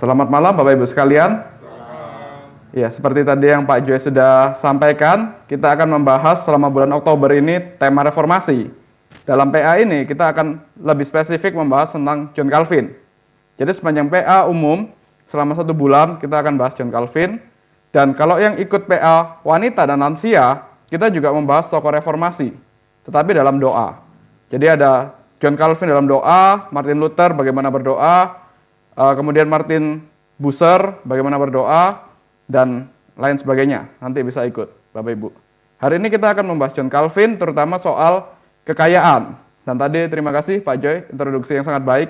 Selamat malam Bapak Ibu sekalian. Ya, seperti tadi yang Pak Joy sudah sampaikan, kita akan membahas selama bulan Oktober ini tema reformasi. Dalam PA ini kita akan lebih spesifik membahas tentang John Calvin. Jadi sepanjang PA umum, selama 1 bulan kita akan bahas John Calvin. Dan kalau yang ikut PA wanita dan lansia, kita juga membahas tokoh reformasi, tetapi dalam doa. Jadi ada John Calvin dalam doa, Martin Luther bagaimana berdoa, kemudian Martin Bucer bagaimana berdoa, dan lain sebagainya. Nanti bisa ikut Bapak Ibu. Hari ini kita akan membahas John Calvin, terutama soal kekayaan. Dan tadi terima kasih Pak Joy, introduksi yang sangat baik.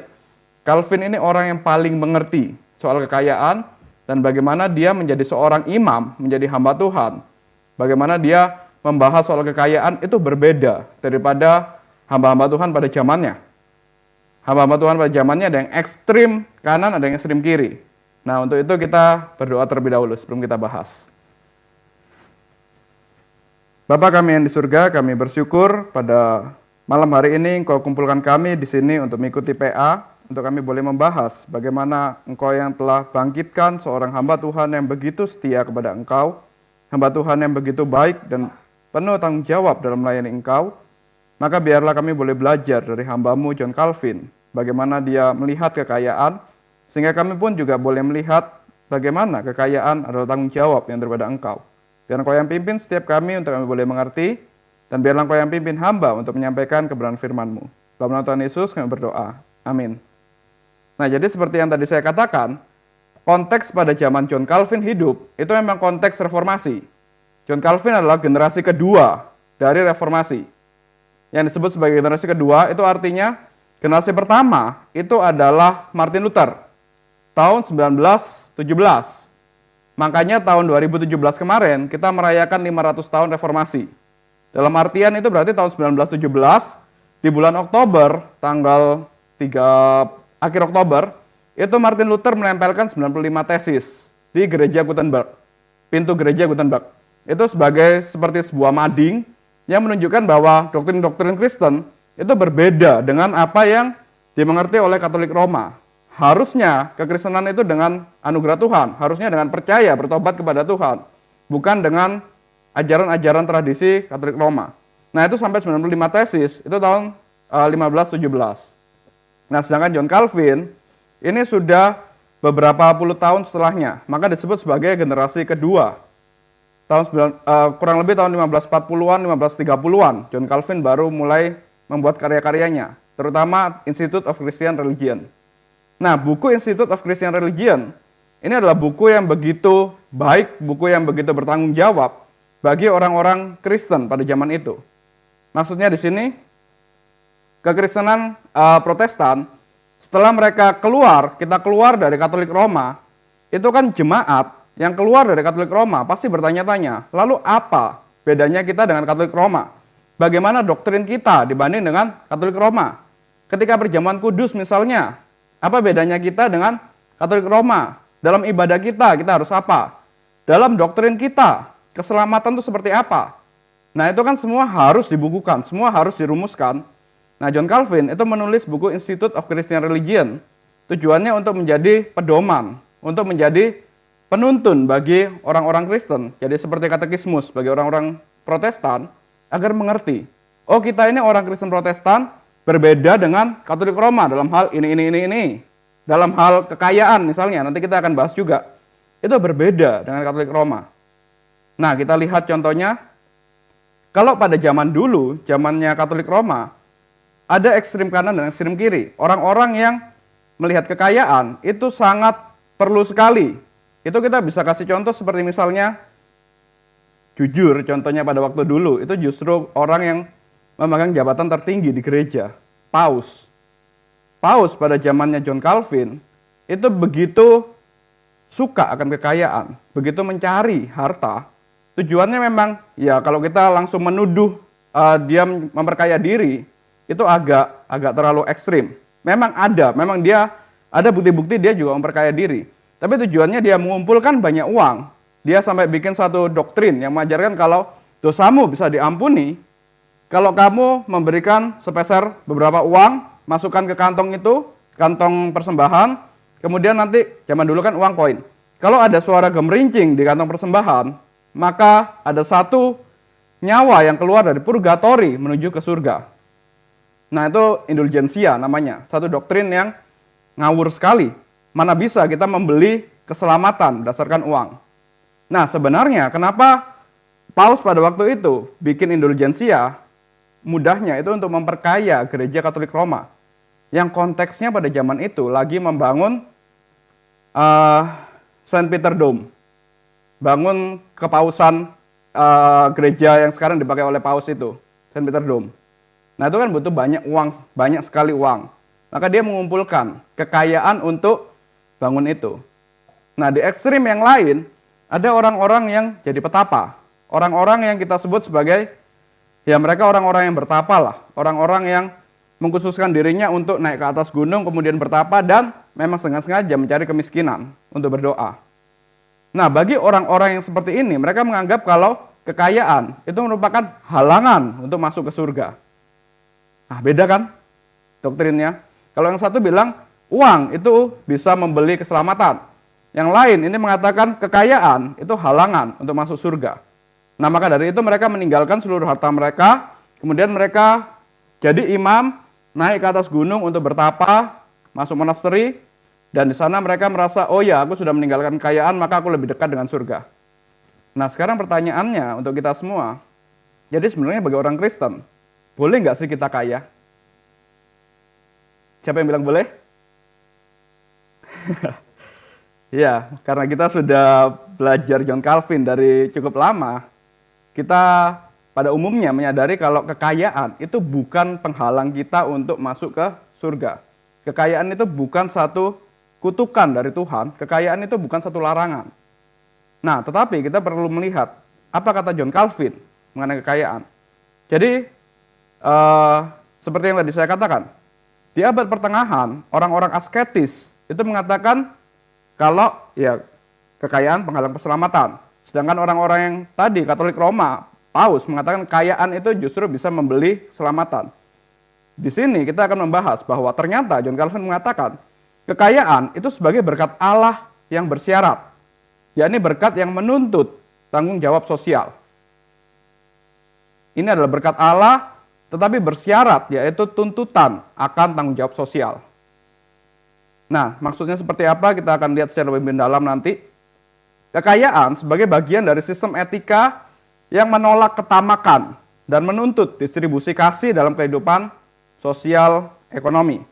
Calvin ini orang yang paling mengerti soal kekayaan, dan bagaimana dia menjadi seorang imam, menjadi hamba Tuhan. Bagaimana dia membahas soal kekayaan itu berbeda daripada hamba-hamba Tuhan pada zamannya. Hamba-hamba Tuhan pada zamannya ada yang ekstrim kanan, ada yang ekstrim kiri. Nah, untuk itu kita berdoa terlebih dahulu sebelum kita bahas. Bapa kami yang di surga, kami bersyukur pada malam hari ini Engkau kumpulkan kami di sini untuk mengikuti PA, untuk kami boleh membahas bagaimana Engkau yang telah bangkitkan seorang hamba Tuhan yang begitu setia kepada Engkau, hamba Tuhan yang begitu baik dan penuh tanggung jawab dalam melayani Engkau. Maka biarlah kami boleh belajar dari hamba-Mu John Calvin, bagaimana dia melihat kekayaan, sehingga kami pun juga boleh melihat bagaimana kekayaan adalah tanggung jawab yang daripada Engkau. Biar Engkau yang pimpin setiap kami untuk kami boleh mengerti, dan biarlah Engkau yang pimpin hamba untuk menyampaikan kebenaran firman-Mu. Dalam nama Tuhan Yesus kami berdoa. Amin. Nah, jadi seperti yang tadi saya katakan, konteks pada zaman John Calvin hidup, itu memang konteks reformasi. John Calvin adalah generasi kedua dari reformasi. Yang disebut sebagai generasi kedua, itu artinya generasi pertama itu adalah Martin Luther, tahun 1917. Makanya tahun 2017 kemarin, kita merayakan 500 tahun reformasi. Dalam artian itu berarti tahun 1917, di bulan Oktober, tanggal 3 akhir Oktober, itu Martin Luther menempelkan 95 tesis di gereja Gutenberg, pintu gereja Gutenberg. Itu seperti sebuah mading yang menunjukkan bahwa doktrin-doktrin Kristen itu berbeda dengan apa yang dimengerti oleh Katolik Roma. Harusnya kekristenan itu dengan anugerah Tuhan, harusnya dengan percaya, bertobat kepada Tuhan, bukan dengan ajaran-ajaran tradisi Katolik Roma. Nah, itu sampai 95 tesis, itu tahun 1517. Nah, sedangkan John Calvin ini sudah beberapa puluh tahun setelahnya, maka disebut sebagai generasi kedua. Kurang lebih tahun 1540-an, 1530-an, John Calvin baru mulai membuat karya-karyanya, terutama Institute of Christian Religion. Nah, buku Institute of Christian Religion ini adalah buku yang begitu baik, buku yang begitu bertanggung jawab bagi orang-orang Kristen pada zaman itu. Maksudnya di sini, kekristenan Protestan, setelah mereka kita keluar dari Katolik Roma, itu kan jemaat yang keluar dari Katolik Roma pasti bertanya-tanya, lalu apa bedanya kita dengan Katolik Roma? Bagaimana doktrin kita dibanding dengan Katolik Roma? Ketika perjamuan kudus misalnya, apa bedanya kita dengan Katolik Roma? Dalam ibadah kita harus apa? Dalam doktrin kita, keselamatan itu seperti apa? Nah, itu kan semua harus dibukukan, semua harus dirumuskan. Nah, John Calvin itu menulis buku Institute of Christian Religion. Tujuannya untuk menjadi pedoman, untuk menjadi penuntun bagi orang-orang Kristen. Jadi seperti katekismus bagi orang-orang Protestan, agar mengerti, oh kita ini orang Kristen Protestan berbeda dengan Katolik Roma dalam hal ini. Dalam hal kekayaan misalnya, nanti kita akan bahas juga. Itu berbeda dengan Katolik Roma. Nah, kita lihat contohnya, kalau pada zaman dulu, zamannya Katolik Roma, ada ekstrim kanan dan ekstrim kiri. Orang-orang yang melihat kekayaan itu sangat perlu sekali. Itu kita bisa kasih contoh seperti misalnya, jujur contohnya pada waktu dulu, itu justru orang yang memegang jabatan tertinggi di gereja, Paus. Paus pada zamannya John Calvin, itu begitu suka akan kekayaan, begitu mencari harta. Tujuannya memang, ya kalau kita langsung menuduh dia memperkaya diri, itu agak terlalu ekstrim. Memang dia ada bukti-bukti dia juga memperkaya diri. Tapi tujuannya dia mengumpulkan banyak uang. Dia sampai bikin satu doktrin yang mengajarkan kalau dosamu bisa diampuni kalau kamu memberikan sepeser beberapa uang, masukkan ke kantong itu, kantong persembahan, Kemudian nanti zaman dulu kan uang koin. Kalau ada suara gemerincing di kantong persembahan, maka ada satu nyawa yang keluar dari purgatori menuju ke surga. Nah, itu indulgensia namanya. Satu doktrin yang ngawur sekali. Mana bisa kita membeli keselamatan berdasarkan uang. Nah, sebenarnya kenapa Paus pada waktu itu bikin indulgensia? Mudahnya itu untuk memperkaya gereja Katolik Roma. Yang konteksnya pada zaman itu lagi membangun Saint Peter Dome. Bangun kepausan gereja yang sekarang dipakai oleh Paus itu, Saint Peter Dome. Nah, itu kan butuh banyak uang, banyak sekali uang. Maka dia mengumpulkan kekayaan untuk bangun itu. Nah, di ekstrim yang lain, ada orang-orang yang jadi petapa. Orang-orang yang kita sebut sebagai, ya mereka orang-orang yang bertapa lah. Orang-orang yang mengkhususkan dirinya untuk naik ke atas gunung, kemudian bertapa, dan memang sengaja mencari kemiskinan untuk berdoa. Nah, bagi orang-orang yang seperti ini, mereka menganggap kalau kekayaan itu merupakan halangan untuk masuk ke surga. Nah, beda kan doktrinnya? Kalau yang satu bilang, uang itu bisa membeli keselamatan. Yang lain ini mengatakan kekayaan itu halangan untuk masuk surga. Nah, maka dari itu mereka meninggalkan seluruh harta mereka, kemudian mereka jadi imam, naik ke atas gunung untuk bertapa, masuk monasteri, dan di sana mereka merasa, oh ya, aku sudah meninggalkan kekayaan, maka aku lebih dekat dengan surga. Nah, sekarang pertanyaannya untuk kita semua, jadi sebenarnya bagi orang Kristen, boleh nggak sih kita kaya? Siapa yang bilang boleh? Ya, karena kita sudah belajar John Calvin dari cukup lama, kita pada umumnya menyadari kalau kekayaan itu bukan penghalang kita untuk masuk ke surga. Kekayaan itu bukan satu kutukan dari Tuhan, kekayaan itu bukan satu larangan. Nah, tetapi kita perlu melihat apa kata John Calvin mengenai kekayaan. Jadi, seperti yang tadi saya katakan, di abad pertengahan, orang-orang asketis itu mengatakan kalau ya kekayaan penghalang keselamatan. Sedangkan orang-orang yang tadi, Katolik Roma, Paus mengatakan kekayaan itu justru bisa membeli keselamatan. Di sini kita akan membahas bahwa ternyata John Calvin mengatakan kekayaan itu sebagai berkat Allah yang bersyarat, yakni berkat yang menuntut tanggung jawab sosial. Ini adalah berkat Allah, tetapi bersyarat, yaitu tuntutan akan tanggung jawab sosial. Nah, maksudnya seperti apa kita akan lihat secara lebih mendalam nanti. Kekayaan sebagai bagian dari sistem etika yang menolak ketamakan dan menuntut distribusi kasih dalam kehidupan sosial ekonomi.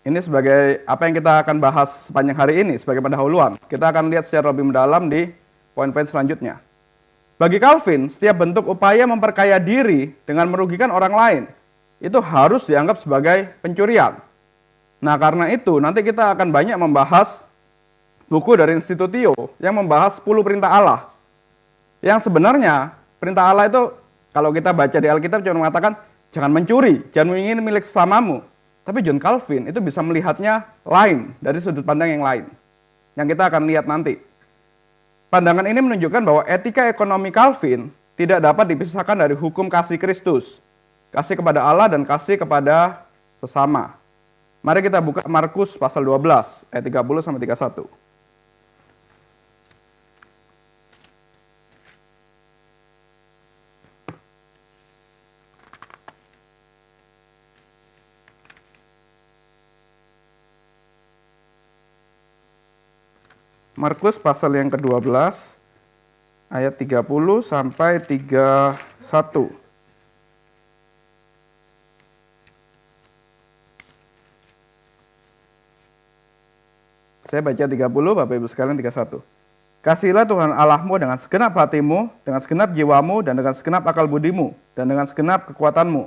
Ini sebagai apa yang kita akan bahas sepanjang hari ini, sebagai pendahuluan. Kita akan lihat secara lebih mendalam di poin-poin selanjutnya. Bagi Calvin, setiap bentuk upaya memperkaya diri dengan merugikan orang lain, itu harus dianggap sebagai pencurian. Nah, karena itu, nanti kita akan banyak membahas buku dari Institutio yang membahas 10 perintah Allah. Yang sebenarnya, perintah Allah itu, kalau kita baca di Alkitab, cuma mengatakan, jangan mencuri, jangan ingin milik sesamamu. Tapi John Calvin itu bisa melihatnya lain, dari sudut pandang yang lain. Yang kita akan lihat nanti. Pandangan ini menunjukkan bahwa etika ekonomi Calvin tidak dapat dipisahkan dari hukum kasih Kristus. Kasih kepada Allah dan kasih kepada sesama. Mari kita buka Markus pasal 12, ayat 30-31. Markus pasal yang ke-12 ayat 30 sampai 31. Saya baca 30, Bapak Ibu sekalian 31. Kasihilah Tuhan Allahmu dengan segenap hatimu, dengan segenap jiwamu, dan dengan segenap akal budimu, dan dengan segenap kekuatanmu.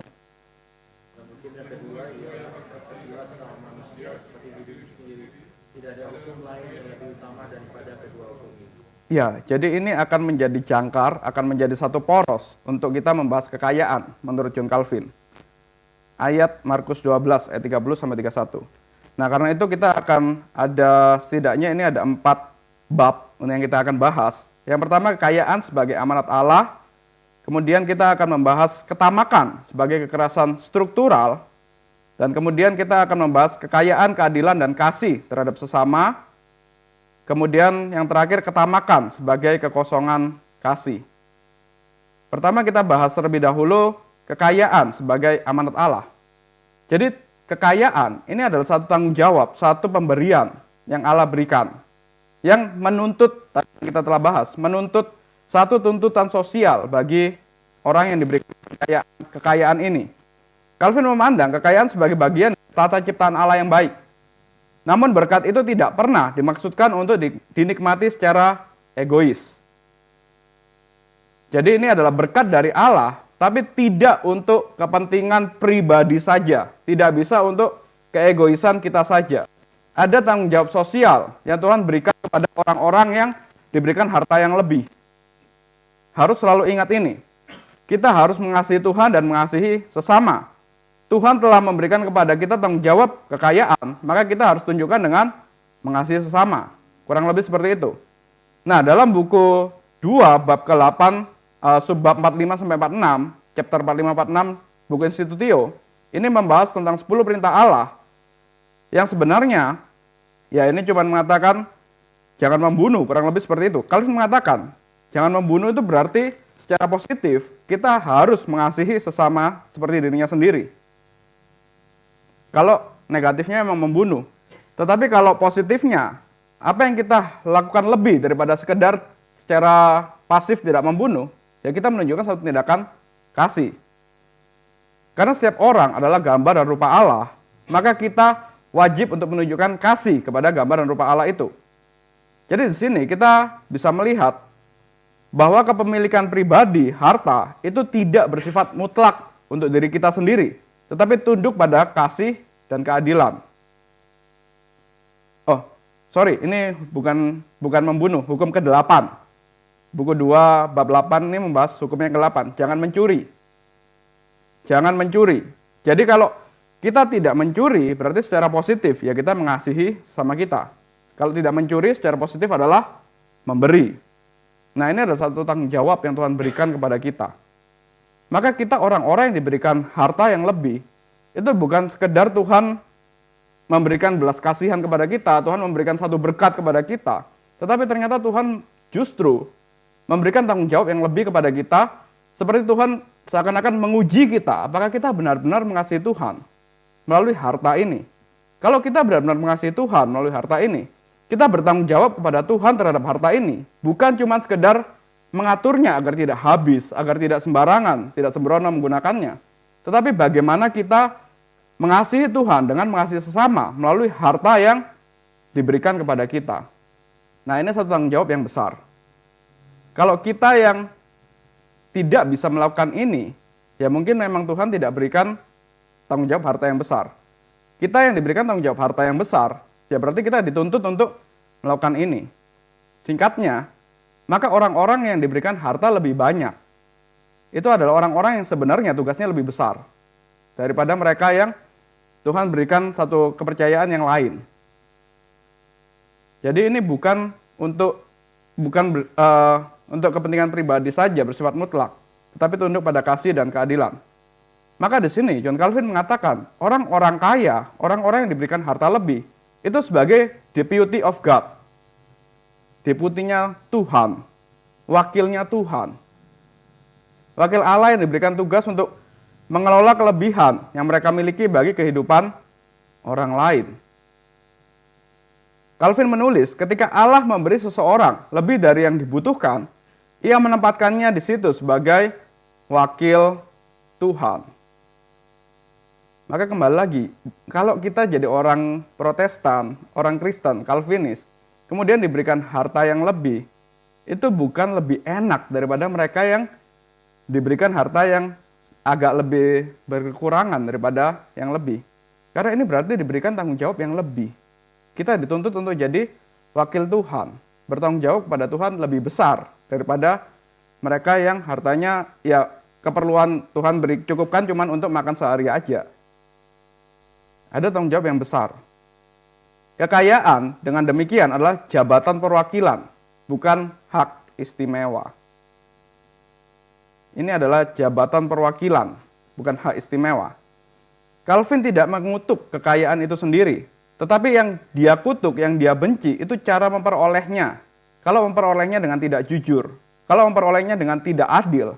Ya, jadi ini akan menjadi jangkar, akan menjadi satu poros untuk kita membahas kekayaan menurut John Calvin. Ayat Markus 12 ayat 30-31. Nah, karena itu kita akan ada, setidaknya ini ada 4 bab yang kita akan bahas. Yang pertama, kekayaan sebagai amanat Allah. Kemudian kita akan membahas ketamakan sebagai kekerasan struktural. Dan kemudian kita akan membahas kekayaan, keadilan, dan kasih terhadap sesama. Kemudian yang terakhir ketamakan sebagai kekosongan kasih. Pertama kita bahas terlebih dahulu kekayaan sebagai amanat Allah. Jadi kekayaan ini adalah satu tanggung jawab, satu pemberian yang Allah berikan. Yang menuntut, tadi kita telah bahas, menuntut satu tuntutan sosial bagi orang yang diberikan kekayaan ini. Calvin memandang kekayaan sebagai bagian tata ciptaan Allah yang baik. Namun berkat itu tidak pernah dimaksudkan untuk dinikmati secara egois. Jadi ini adalah berkat dari Allah, tapi tidak untuk kepentingan pribadi saja. Tidak bisa untuk keegoisan kita saja. Ada tanggung jawab sosial yang Tuhan berikan kepada orang-orang yang diberikan harta yang lebih. Harus selalu ingat ini. Kita harus mengasihi Tuhan dan mengasihi sesama. Tuhan telah memberikan kepada kita tanggung jawab kekayaan, maka kita harus tunjukkan dengan mengasihi sesama. Kurang lebih seperti itu. Nah, dalam buku 2 bab ke-8 subbab 45 sampai 46, chapter 45 46 buku Institutio, ini membahas tentang 10 perintah Allah yang sebenarnya ya ini cuma mengatakan jangan membunuh, kurang lebih seperti itu. Calvin mengatakan jangan membunuh itu berarti secara positif kita harus mengasihi sesama seperti dirinya sendiri. Kalau negatifnya memang membunuh. Tetapi kalau positifnya, apa yang kita lakukan lebih daripada sekedar secara pasif tidak membunuh, ya kita menunjukkan satu tindakan kasih. Karena setiap orang adalah gambar dan rupa Allah, maka kita wajib untuk menunjukkan kasih kepada gambar dan rupa Allah itu. Jadi di sini kita bisa melihat bahwa kepemilikan pribadi, harta, itu tidak bersifat mutlak untuk diri kita sendiri, tetapi tunduk pada kasih dan keadilan. Oh, sorry, ini bukan membunuh, hukum ke-8. Buku 2 bab 8 ini membahas hukumnya ke-8, jangan mencuri. Jangan mencuri. Jadi kalau kita tidak mencuri, berarti secara positif ya kita mengasihi sama kita. Kalau tidak mencuri secara positif adalah memberi. Nah, ini adalah satu tanggung jawab yang Tuhan berikan kepada kita. Maka kita orang-orang yang diberikan harta yang lebih, itu bukan sekedar Tuhan memberikan belas kasihan kepada kita, Tuhan memberikan satu berkat kepada kita, tetapi ternyata Tuhan justru memberikan tanggung jawab yang lebih kepada kita, seperti Tuhan seakan-akan menguji kita, apakah kita benar-benar mengasihi Tuhan melalui harta ini. Kalau kita benar-benar mengasihi Tuhan melalui harta ini, kita bertanggung jawab kepada Tuhan terhadap harta ini, bukan cuma sekedar mengaturnya agar tidak habis, agar tidak sembarangan, tidak sembrono menggunakannya, tetapi bagaimana kita mengasihi Tuhan dengan mengasihi sesama melalui harta yang diberikan kepada kita. Nah, ini satu tanggung jawab yang besar. Kalau kita yang tidak bisa melakukan ini, ya mungkin memang Tuhan tidak berikan tanggung jawab harta yang besar. Kita yang diberikan tanggung jawab harta yang besar, ya berarti kita dituntut untuk melakukan ini. Singkatnya, maka orang-orang yang diberikan harta lebih banyak, itu adalah orang-orang yang sebenarnya tugasnya lebih besar daripada mereka yang Tuhan berikan satu kepercayaan yang lain. Jadi ini bukan untuk kepentingan pribadi saja bersifat mutlak, tetapi tunduk pada kasih dan keadilan. Maka di sini John Calvin mengatakan orang-orang kaya, orang-orang yang diberikan harta lebih, itu sebagai deputy of God, deputinya Tuhan, wakilnya Tuhan, wakil Allah yang diberikan tugas untuk mengelola kelebihan yang mereka miliki bagi kehidupan orang lain. Calvin menulis, ketika Allah memberi seseorang lebih dari yang dibutuhkan, ia menempatkannya di situ sebagai wakil Tuhan. Maka kembali lagi, kalau kita jadi orang Protestan, orang Kristen, Calvinis, kemudian diberikan harta yang lebih, itu bukan lebih enak daripada mereka yang diberikan harta yang agak lebih berkekurangan daripada yang lebih. Karena ini berarti diberikan tanggung jawab yang lebih. Kita dituntut untuk jadi wakil Tuhan, bertanggung jawab kepada Tuhan lebih besar daripada mereka yang hartanya ya keperluan Tuhan beri cukupkan cuman untuk makan sehari aja. Ada tanggung jawab yang besar. Kekayaan dengan demikian adalah jabatan perwakilan, bukan hak istimewa. Ini adalah jabatan perwakilan, bukan hak istimewa. Calvin tidak mengutuk kekayaan itu sendiri, tetapi yang dia kutuk, yang dia benci, itu cara memperolehnya. Kalau memperolehnya dengan tidak jujur, kalau memperolehnya dengan tidak adil,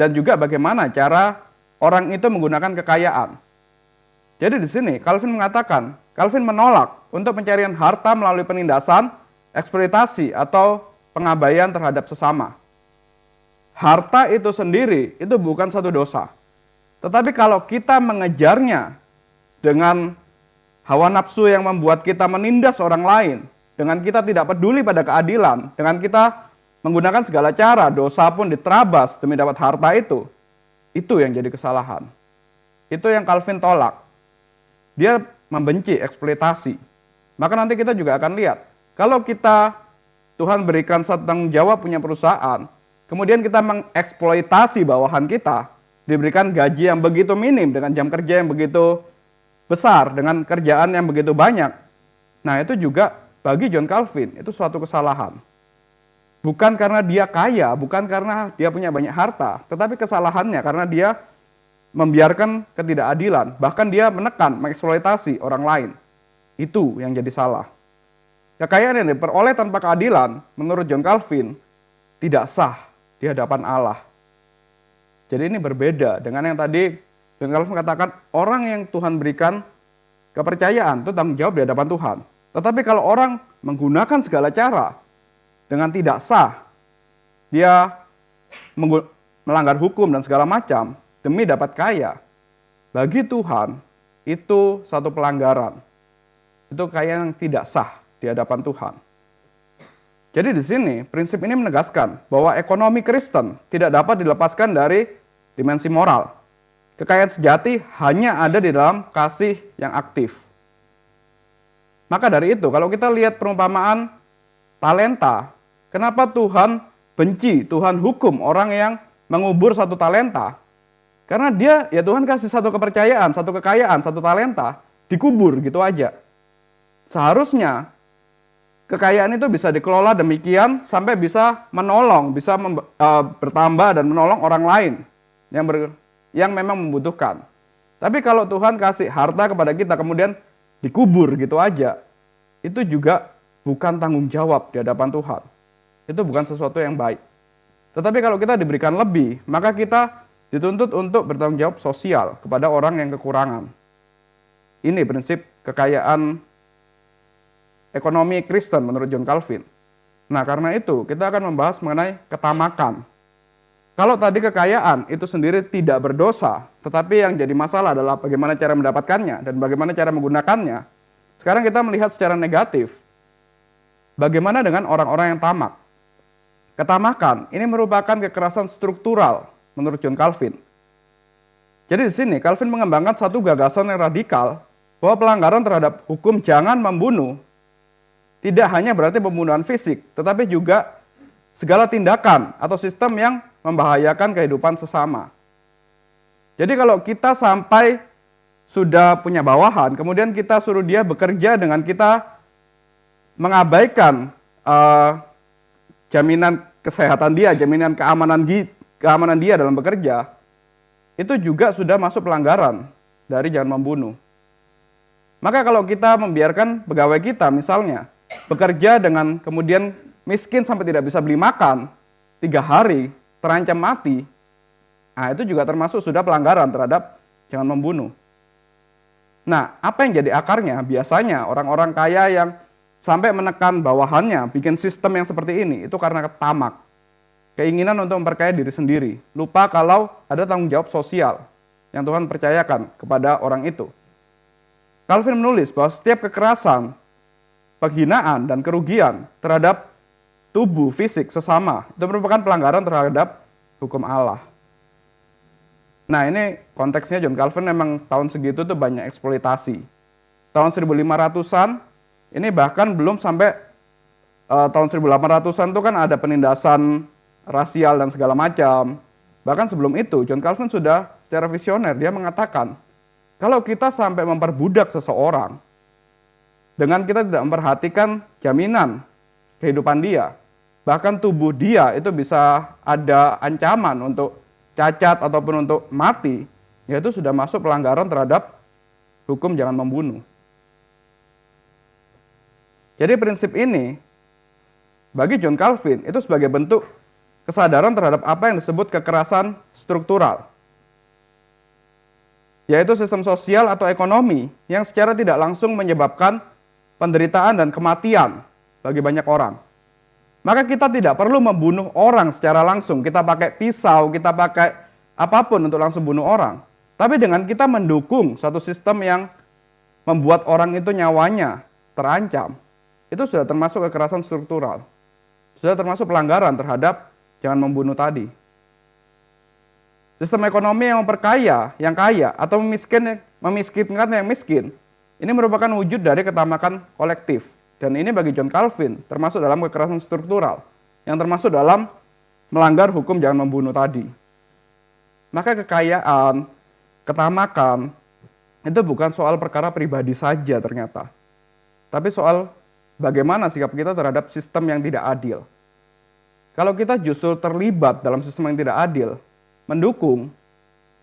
dan juga bagaimana cara orang itu menggunakan kekayaan. Jadi di sini Calvin mengatakan, Calvin menolak untuk pencarian harta melalui penindasan, eksploitasi, atau pengabaian terhadap sesama. Harta itu sendiri itu bukan satu dosa. Tetapi kalau kita mengejarnya dengan hawa nafsu yang membuat kita menindas orang lain, dengan kita tidak peduli pada keadilan, dengan kita menggunakan segala cara, dosa pun diterabas demi dapat harta itu yang jadi kesalahan. Itu yang Calvin tolak. Dia membenci eksploitasi. Maka nanti kita juga akan lihat, kalau kita, Tuhan berikan satu tanggung jawab punya perusahaan, kemudian kita mengeksploitasi bawahan kita, diberikan gaji yang begitu minim, dengan jam kerja yang begitu besar, dengan kerjaan yang begitu banyak. Nah itu juga bagi John Calvin, itu suatu kesalahan. Bukan karena dia kaya, bukan karena dia punya banyak harta, tetapi kesalahannya karena dia membiarkan ketidakadilan, bahkan dia menekan, mengeksploitasi orang lain. Itu yang jadi salah. Kekayaan yang diperoleh tanpa keadilan, menurut John Calvin, tidak sah di hadapan Allah. Jadi ini berbeda dengan yang tadi John Calvin katakan, orang yang Tuhan berikan kepercayaan itu tanggung jawab di hadapan Tuhan. Tetapi kalau orang menggunakan segala cara dengan tidak sah, dia melanggar hukum dan segala macam demi dapat kaya, bagi Tuhan itu satu pelanggaran. Itu kekayaan yang tidak sah di hadapan Tuhan. Jadi di sini prinsip ini menegaskan bahwa ekonomi Kristen tidak dapat dilepaskan dari dimensi moral. Kekayaan sejati hanya ada di dalam kasih yang aktif. Maka dari itu, kalau kita lihat perumpamaan talenta, kenapa Tuhan benci, Tuhan hukum orang yang mengubur satu talenta? Karena Tuhan kasih satu kepercayaan, satu kekayaan, satu talenta, dikubur gitu aja. Seharusnya kekayaan itu bisa dikelola demikian sampai bisa menolong, bisa bertambah dan menolong orang lain yang memang membutuhkan. Tapi kalau Tuhan kasih harta kepada kita kemudian dikubur gitu aja, itu juga bukan tanggung jawab di hadapan Tuhan. Itu bukan sesuatu yang baik. Tetapi kalau kita diberikan lebih, maka kita dituntut untuk bertanggung jawab sosial kepada orang yang kekurangan. Ini prinsip kekayaan ekonomi Kristen menurut John Calvin. Nah, karena itu kita akan membahas mengenai ketamakan. Kalau tadi kekayaan itu sendiri tidak berdosa, tetapi yang jadi masalah adalah bagaimana cara mendapatkannya dan bagaimana cara menggunakannya. Sekarang kita melihat secara negatif. Bagaimana dengan orang-orang yang tamak? Ketamakan ini merupakan kekerasan struktural menurut John Calvin. Jadi di sini Calvin mengembangkan satu gagasan yang radikal bahwa pelanggaran terhadap hukum jangan membunuh tidak hanya berarti pembunuhan fisik, tetapi juga segala tindakan atau sistem yang membahayakan kehidupan sesama. Jadi kalau kita sampai sudah punya bawahan, kemudian kita suruh dia bekerja dengan kita mengabaikan jaminan kesehatan dia, jaminan keamanan dia dalam bekerja, itu juga sudah masuk pelanggaran dari jangan membunuh. Maka kalau kita membiarkan pegawai kita misalnya bekerja dengan kemudian miskin sampai tidak bisa beli makan 3 hari, terancam mati, nah itu juga termasuk sudah pelanggaran terhadap jangan membunuh. Nah, apa yang jadi akarnya? Biasanya orang-orang kaya yang sampai menekan bawahannya, bikin sistem yang seperti ini, itu karena tamak. Keinginan untuk memperkaya diri sendiri. Lupa kalau ada tanggung jawab sosial yang Tuhan percayakan kepada orang itu. Calvin menulis bahwa setiap kekerasan, penghinaan, dan kerugian terhadap tubuh fisik sesama, itu merupakan pelanggaran terhadap hukum Allah. Nah ini konteksnya John Calvin memang tahun segitu tuh banyak eksploitasi. Tahun 1500-an, ini bahkan belum sampai tahun 1800-an tuh kan ada penindasan rasial dan segala macam. Bahkan sebelum itu, John Calvin sudah secara visioner, dia mengatakan, kalau kita sampai memperbudak seseorang, dengan kita tidak memperhatikan jaminan kehidupan dia, bahkan tubuh dia itu bisa ada ancaman untuk cacat ataupun untuk mati, yaitu sudah masuk pelanggaran terhadap hukum jangan membunuh. Jadi prinsip ini bagi John Calvin itu sebagai bentuk kesadaran terhadap apa yang disebut kekerasan struktural, yaitu sistem sosial atau ekonomi yang secara tidak langsung menyebabkan penderitaan dan kematian bagi banyak orang. Maka kita tidak perlu membunuh orang secara langsung, kita pakai pisau, kita pakai apapun untuk langsung bunuh orang. Tapi dengan kita mendukung satu sistem yang membuat orang itu nyawanya terancam, itu sudah termasuk kekerasan struktural. Sudah termasuk pelanggaran terhadap jangan membunuh tadi. Sistem ekonomi yang memperkaya yang kaya atau memiskinkan yang miskin, ini merupakan wujud dari ketamakan kolektif. Dan ini bagi John Calvin termasuk dalam kekerasan struktural, yang termasuk dalam melanggar hukum jangan membunuh tadi. Maka kekayaan, ketamakan, itu bukan soal perkara pribadi saja ternyata. Tapi soal bagaimana sikap kita terhadap sistem yang tidak adil. Kalau kita justru terlibat dalam sistem yang tidak adil, mendukung,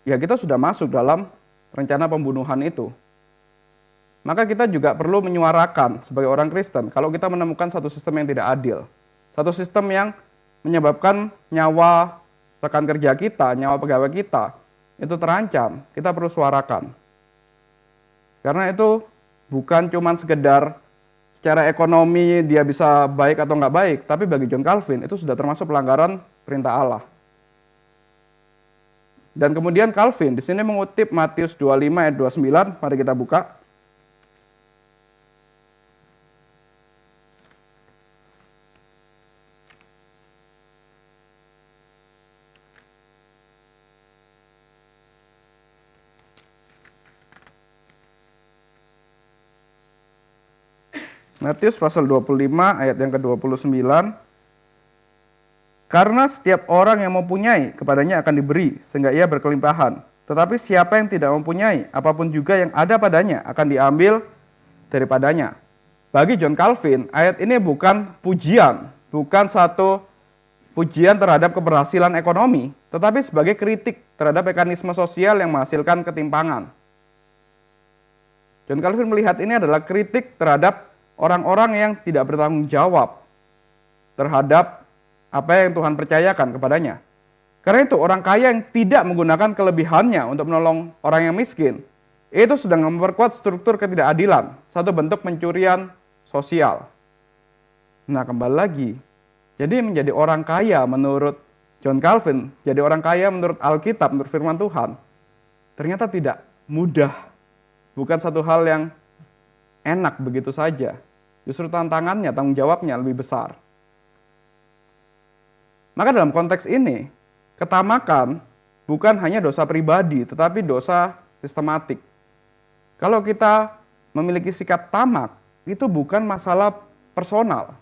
ya kita sudah masuk dalam rencana pembunuhan itu. Maka kita juga perlu menyuarakan sebagai orang Kristen, kalau kita menemukan satu sistem yang tidak adil, satu sistem yang menyebabkan nyawa rekan kerja kita, nyawa pegawai kita, itu terancam, kita perlu suarakan. Karena itu bukan cuma sekedar secara ekonomi dia bisa baik atau nggak baik, tapi bagi John Calvin itu sudah termasuk pelanggaran perintah Allah. Dan kemudian Calvin di sini mengutip Matius 25 ayat 29, mari kita buka. Matius pasal 25 ayat yang ke-29. Karena setiap orang yang mempunyai kepadanya akan diberi sehingga ia berkelimpahan. Tetapi siapa yang tidak mempunyai apapun juga yang ada padanya akan diambil daripadanya. Bagi John Calvin, ayat ini bukan pujian, bukan satu pujian terhadap keberhasilan ekonomi, tetapi sebagai kritik terhadap mekanisme sosial yang menghasilkan ketimpangan. John Calvin melihat ini adalah kritik terhadap orang-orang yang tidak bertanggung jawab terhadap apa yang Tuhan percayakan kepadanya. Karena itu orang kaya yang tidak menggunakan kelebihannya untuk menolong orang yang miskin, itu sedang memperkuat struktur ketidakadilan, satu bentuk pencurian sosial. Nah, kembali lagi, jadi menjadi orang kaya menurut John Calvin, jadi orang kaya menurut Alkitab, menurut firman Tuhan, ternyata tidak mudah. Bukan satu hal yang enak begitu saja. Justru tantangannya, tanggung jawabnya lebih besar. Maka dalam konteks ini, ketamakan bukan hanya dosa pribadi, tetapi dosa sistematik. Kalau kita memiliki sikap tamak, itu bukan masalah personal,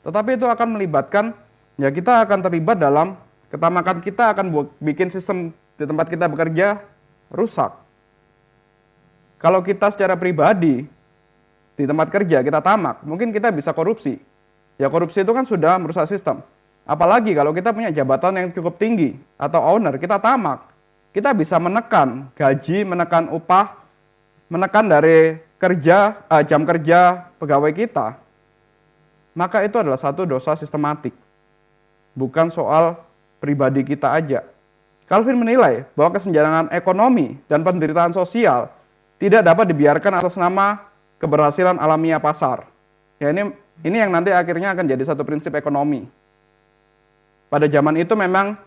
tetapi itu akan melibatkan, ya kita akan terlibat dalam ketamakan kita akan bikin sistem di tempat kita bekerja rusak. Kalau kita secara pribadi, di tempat kerja kita tamak, mungkin kita bisa korupsi. Ya korupsi itu kan sudah merusak sistem. Apalagi kalau kita punya jabatan yang cukup tinggi atau owner, kita tamak. Kita bisa menekan gaji, menekan upah, menekan dari jam kerja pegawai kita. Maka itu adalah satu dosa sistematik. Bukan soal pribadi kita aja. Calvin menilai bahwa kesenjangan ekonomi dan penderitaan sosial tidak dapat dibiarkan atas nama keberhasilan alamiah pasar. Ya ini yang nanti akhirnya akan jadi satu prinsip ekonomi. Pada zaman itu memang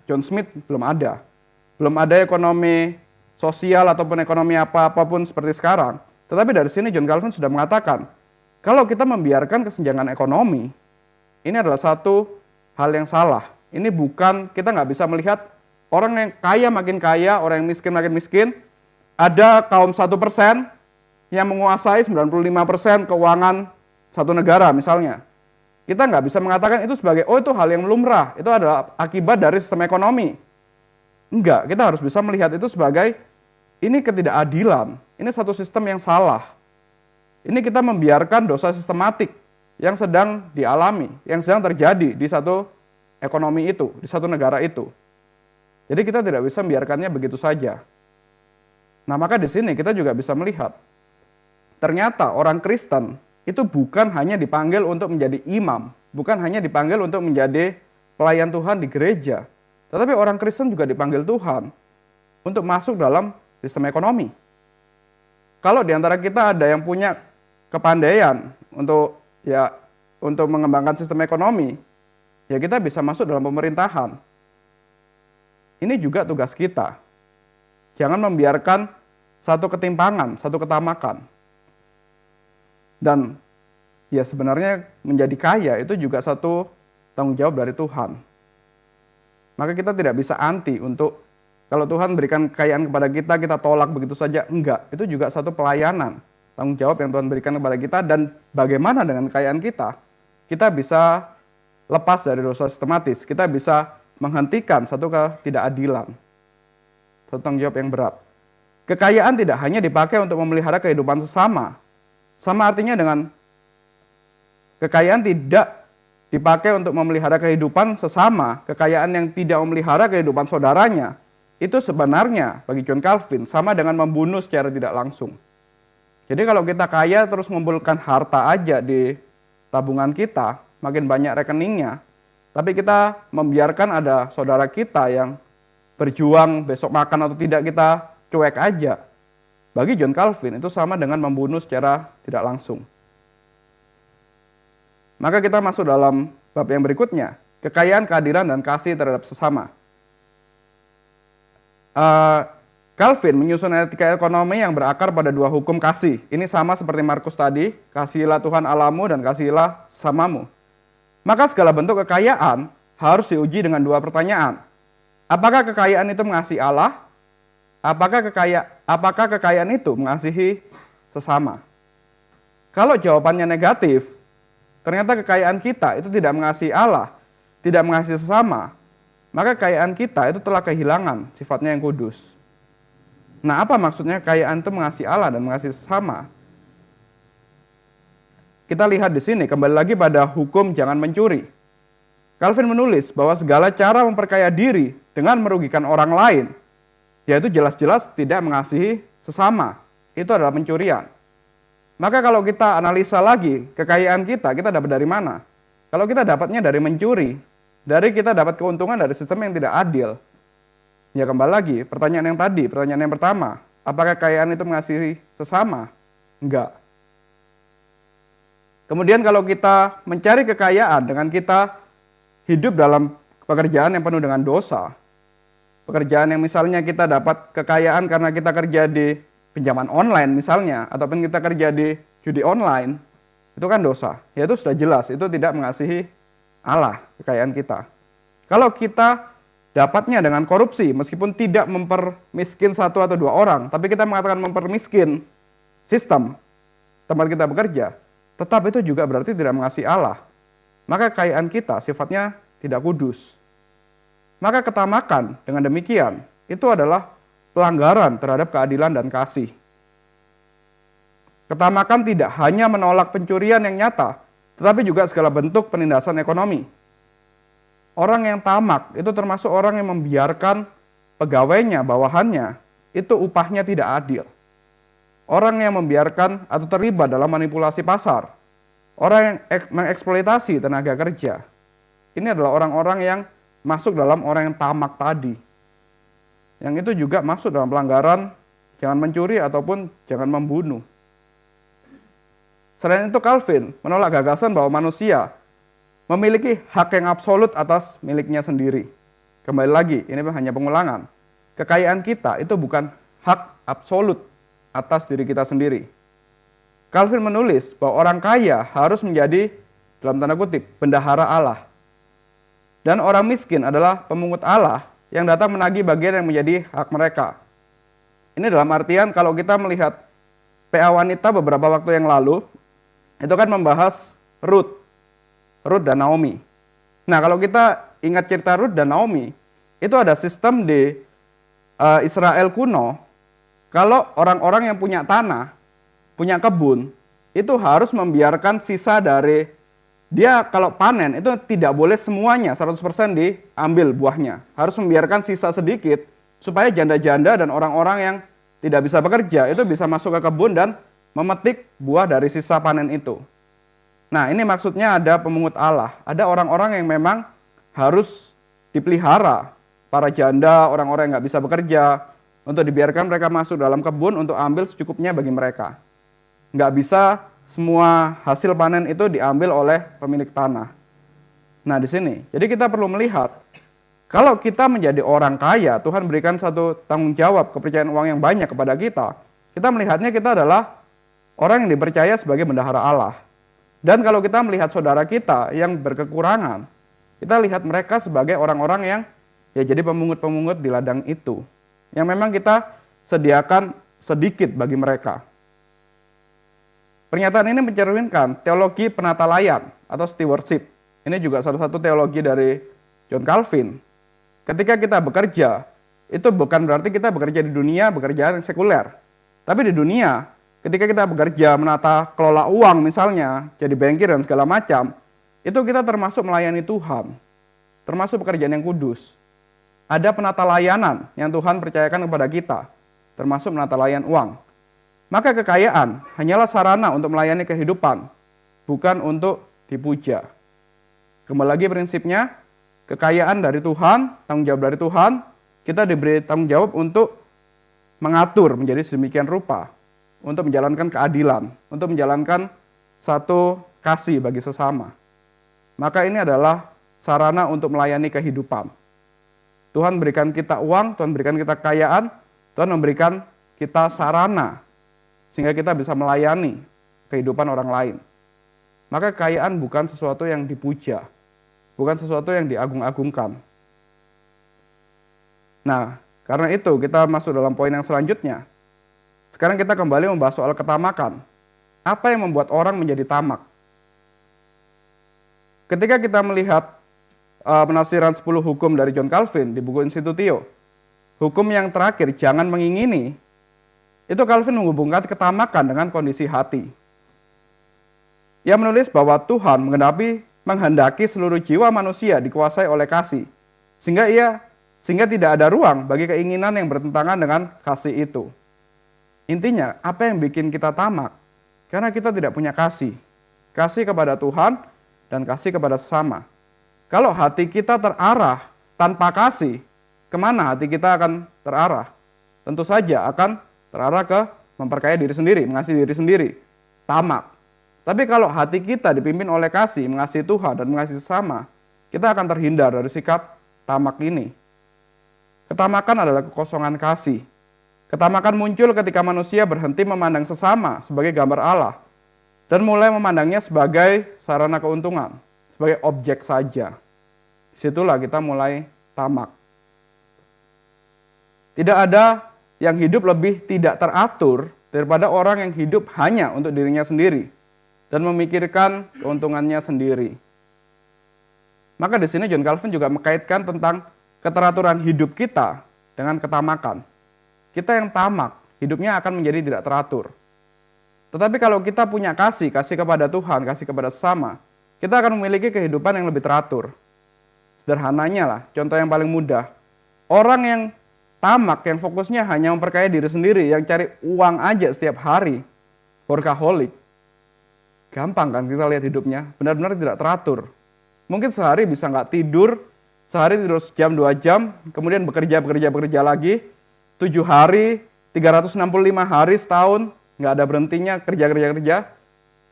John Smith belum ada. Belum ada ekonomi sosial ataupun ekonomi apapun seperti sekarang. Tetapi dari sini John Calvin sudah mengatakan, kalau kita membiarkan kesenjangan ekonomi, ini adalah satu hal yang salah. Ini bukan, kita nggak bisa melihat orang yang kaya makin kaya, orang yang miskin makin miskin, ada kaum 1% yang menguasai 95% keuangan satu negara misalnya. Kita nggak bisa mengatakan itu sebagai, oh itu hal yang lumrah, itu adalah akibat dari sistem ekonomi. Enggak, kita harus bisa melihat itu sebagai, ini ketidakadilan, ini satu sistem yang salah. Ini kita membiarkan dosa sistematik yang sedang dialami, yang sedang terjadi di satu ekonomi itu, di satu negara itu. Jadi kita tidak bisa membiarkannya begitu saja. Nah, maka di sini kita juga bisa melihat, ternyata orang Kristen itu bukan hanya dipanggil untuk menjadi imam, bukan hanya dipanggil untuk menjadi pelayan Tuhan di gereja, tetapi orang Kristen juga dipanggil Tuhan untuk masuk dalam sistem ekonomi. Kalau di antara kita ada yang punya kepandaian untuk mengembangkan sistem ekonomi, ya kita bisa masuk dalam pemerintahan. Ini juga tugas kita. Jangan membiarkan satu ketimpangan, satu ketamakan. Dan ya sebenarnya menjadi kaya itu juga satu tanggung jawab dari Tuhan. Maka kita tidak bisa anti untuk, kalau Tuhan berikan kekayaan kepada kita, kita tolak begitu saja. Enggak, itu juga satu pelayanan. Tanggung jawab yang Tuhan berikan kepada kita, dan bagaimana dengan kekayaan kita bisa lepas dari dosa sistematis, kita bisa menghentikan satu ketidakadilan, satu tanggung jawab yang berat. Kekayaan tidak hanya dipakai untuk memelihara kehidupan sesama. Sama artinya dengan kekayaan tidak dipakai untuk memelihara kehidupan sesama, kekayaan yang tidak memelihara kehidupan saudaranya, itu sebenarnya bagi John Calvin sama dengan membunuh secara tidak langsung. Jadi kalau kita kaya terus mengumpulkan harta aja di tabungan kita, makin banyak rekeningnya, tapi kita membiarkan ada saudara kita yang berjuang besok makan atau tidak, kita cuek aja. Bagi John Calvin itu sama dengan membunuh secara tidak langsung. Maka kita masuk dalam bab yang berikutnya, kekayaan, keadilan, dan kasih terhadap sesama. Calvin menyusun etika ekonomi yang berakar pada dua hukum kasih. Ini sama seperti Markus tadi, kasihilah Tuhan Allahmu dan kasihilah sesamamu. Maka segala bentuk kekayaan harus diuji dengan dua pertanyaan. Apakah kekayaan itu mengasihi Allah? Apakah kekayaan itu mengasihi sesama? Kalau jawabannya negatif, ternyata kekayaan kita itu tidak mengasihi Allah, tidak mengasihi sesama, maka kekayaan kita itu telah kehilangan sifatnya yang kudus. Nah, apa maksudnya kekayaan itu mengasihi Allah dan mengasihi sesama? Kita lihat di sini kembali lagi pada hukum jangan mencuri. Calvin menulis bahwa segala cara memperkaya diri dengan merugikan orang lain, yaitu jelas-jelas tidak mengasihi sesama, itu adalah pencurian. Maka kalau kita analisa lagi kekayaan kita dapat dari mana? Kalau kita dapatnya dari mencuri, dari kita dapat keuntungan dari sistem yang tidak adil. Ya kembali lagi, pertanyaan yang pertama, apakah kekayaan itu mengasihi sesama? Enggak. Kemudian kalau kita mencari kekayaan dengan kita hidup dalam pekerjaan yang penuh dengan dosa, pekerjaan yang misalnya kita dapat kekayaan karena kita kerja di pinjaman online misalnya, ataupun kita kerja di judi online, itu kan dosa. Ya itu sudah jelas, itu tidak mengasihi Allah, kekayaan kita. Kalau kita dapatnya dengan korupsi, meskipun tidak mempermiskin satu atau dua orang, tapi kita mengatakan mempermiskin sistem tempat kita bekerja, tetap itu juga berarti tidak mengasihi Allah. Maka kekayaan kita sifatnya tidak kudus. Maka ketamakan dengan demikian, itu adalah pelanggaran terhadap keadilan dan kasih. Ketamakan tidak hanya menolak pencurian yang nyata, tetapi juga segala bentuk penindasan ekonomi. Orang yang tamak itu termasuk orang yang membiarkan pegawainya, bawahannya, itu upahnya tidak adil. Orang yang membiarkan atau terlibat dalam manipulasi pasar, orang yang mengeksploitasi tenaga kerja, ini adalah orang-orang yang masuk dalam orang yang tamak tadi. Yang itu juga masuk dalam pelanggaran jangan mencuri ataupun jangan membunuh. Selain itu Calvin menolak gagasan bahwa manusia memiliki hak yang absolut atas miliknya sendiri. Kembali lagi, ini hanya pengulangan. Kekayaan kita itu bukan hak absolut atas diri kita sendiri. Calvin menulis bahwa orang kaya harus menjadi, dalam tanda kutip, bendahara Allah. Dan orang miskin adalah pemungut Allah yang datang menagih bagian yang menjadi hak mereka. Ini dalam artian kalau kita melihat PA wanita beberapa waktu yang lalu, itu kan membahas Ruth dan Naomi. Nah, kalau kita ingat cerita Ruth dan Naomi, itu ada sistem di Israel kuno, kalau orang-orang yang punya tanah, punya kebun, itu harus membiarkan sisa dari Dia kalau panen itu tidak boleh semuanya 100% diambil buahnya. Harus membiarkan sisa sedikit supaya janda-janda dan orang-orang yang tidak bisa bekerja itu bisa masuk ke kebun dan memetik buah dari sisa panen itu. Nah, ini maksudnya ada pemungut Allah. Ada orang-orang yang memang harus dipelihara. Para janda, orang-orang yang nggak bisa bekerja, untuk dibiarkan mereka masuk dalam kebun untuk ambil secukupnya bagi mereka. Nggak bisa semua hasil panen itu diambil oleh pemilik tanah. Nah, di sini, jadi kita perlu melihat, kalau kita menjadi orang kaya, Tuhan berikan satu tanggung jawab, kepercayaan uang yang banyak kepada kita. Kita melihatnya kita adalah orang yang dipercaya sebagai bendahara Allah. Dan kalau kita melihat saudara kita yang berkekurangan, kita lihat mereka sebagai orang-orang yang ya jadi pemungut-pemungut di ladang itu. Yang memang kita sediakan sedikit bagi mereka. Pernyataan ini mencerminkan teologi penatalayan atau stewardship. Ini juga salah satu teologi dari John Calvin. Ketika kita bekerja, itu bukan berarti kita bekerja di dunia, bekerja yang sekuler. Tapi di dunia, ketika kita bekerja menata kelola uang misalnya, jadi bankir dan segala macam, itu kita termasuk melayani Tuhan. Termasuk pekerjaan yang kudus. Ada penata layanan yang Tuhan percayakan kepada kita, termasuk menata layan uang. Maka kekayaan hanyalah sarana untuk melayani kehidupan, bukan untuk dipuja. Kembali lagi prinsipnya, kekayaan dari Tuhan, tanggung jawab dari Tuhan, kita diberi tanggung jawab untuk mengatur menjadi sedemikian rupa, untuk menjalankan keadilan, untuk menjalankan satu kasih bagi sesama. Maka ini adalah sarana untuk melayani kehidupan. Tuhan berikan kita uang, Tuhan berikan kita kekayaan, Tuhan memberikan kita sarana, sehingga kita bisa melayani kehidupan orang lain. Maka kekayaan bukan sesuatu yang dipuja, bukan sesuatu yang diagung-agungkan. Nah, karena itu kita masuk dalam poin yang selanjutnya. Sekarang kita kembali membahas soal ketamakan. Apa yang membuat orang menjadi tamak? Ketika kita melihat penafsiran 10 hukum dari John Calvin di buku Institutio, hukum yang terakhir, jangan mengingini, itu Calvin menghubungkan ketamakan dengan kondisi hati. Ia menulis bahwa Tuhan menghendaki seluruh jiwa manusia dikuasai oleh kasih, sehingga tidak ada ruang bagi keinginan yang bertentangan dengan kasih itu. Intinya, apa yang bikin kita tamak? Karena kita tidak punya kasih. Kasih kepada Tuhan dan kasih kepada sesama. Kalau hati kita terarah tanpa kasih, kemana hati kita akan terarah? Tentu saja akan terarah ke memperkaya diri sendiri, mengasihi diri sendiri, tamak. Tapi kalau hati kita dipimpin oleh kasih, mengasihi Tuhan dan mengasihi sesama, kita akan terhindar dari sikap tamak ini. Ketamakan adalah kekosongan kasih. Ketamakan muncul ketika manusia berhenti memandang sesama sebagai gambar Allah dan mulai memandangnya sebagai sarana keuntungan, sebagai objek saja. Disitulah kita mulai tamak. Tidak ada yang hidup lebih tidak teratur daripada orang yang hidup hanya untuk dirinya sendiri dan memikirkan keuntungannya sendiri. Maka di sini John Calvin juga mengkaitkan tentang keteraturan hidup kita dengan ketamakan. Kita yang tamak, hidupnya akan menjadi tidak teratur. Tetapi kalau kita punya kasih kepada Tuhan, kasih kepada sesama, kita akan memiliki kehidupan yang lebih teratur. Sederhananya lah, contoh yang paling mudah. Orang yang tamak, yang fokusnya hanya memperkaya diri sendiri, yang cari uang aja setiap hari, workaholic. Gampang kan kita lihat hidupnya, benar-benar tidak teratur. Mungkin sehari bisa nggak tidur, sehari tidur sejam, 2 jam, kemudian bekerja lagi, 7 hari, 365 hari setahun, nggak ada berhentinya, kerja.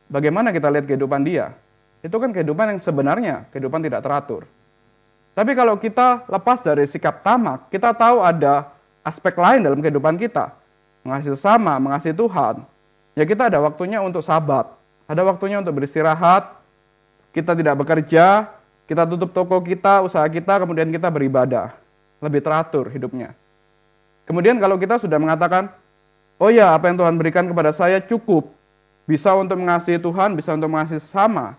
Bagaimana kita lihat kehidupan dia? Itu kan kehidupan yang sebenarnya, kehidupan tidak teratur. Tapi kalau kita lepas dari sikap tamak, kita tahu ada aspek lain dalam kehidupan kita. Mengasihi sesama, mengasihi Tuhan. Ya kita ada waktunya untuk sabat, ada waktunya untuk beristirahat, kita tidak bekerja, kita tutup toko kita, usaha kita, kemudian kita beribadah. Lebih teratur hidupnya. Kemudian kalau kita sudah mengatakan, oh ya apa yang Tuhan berikan kepada saya cukup, bisa untuk mengasihi Tuhan, bisa untuk mengasihi sesama.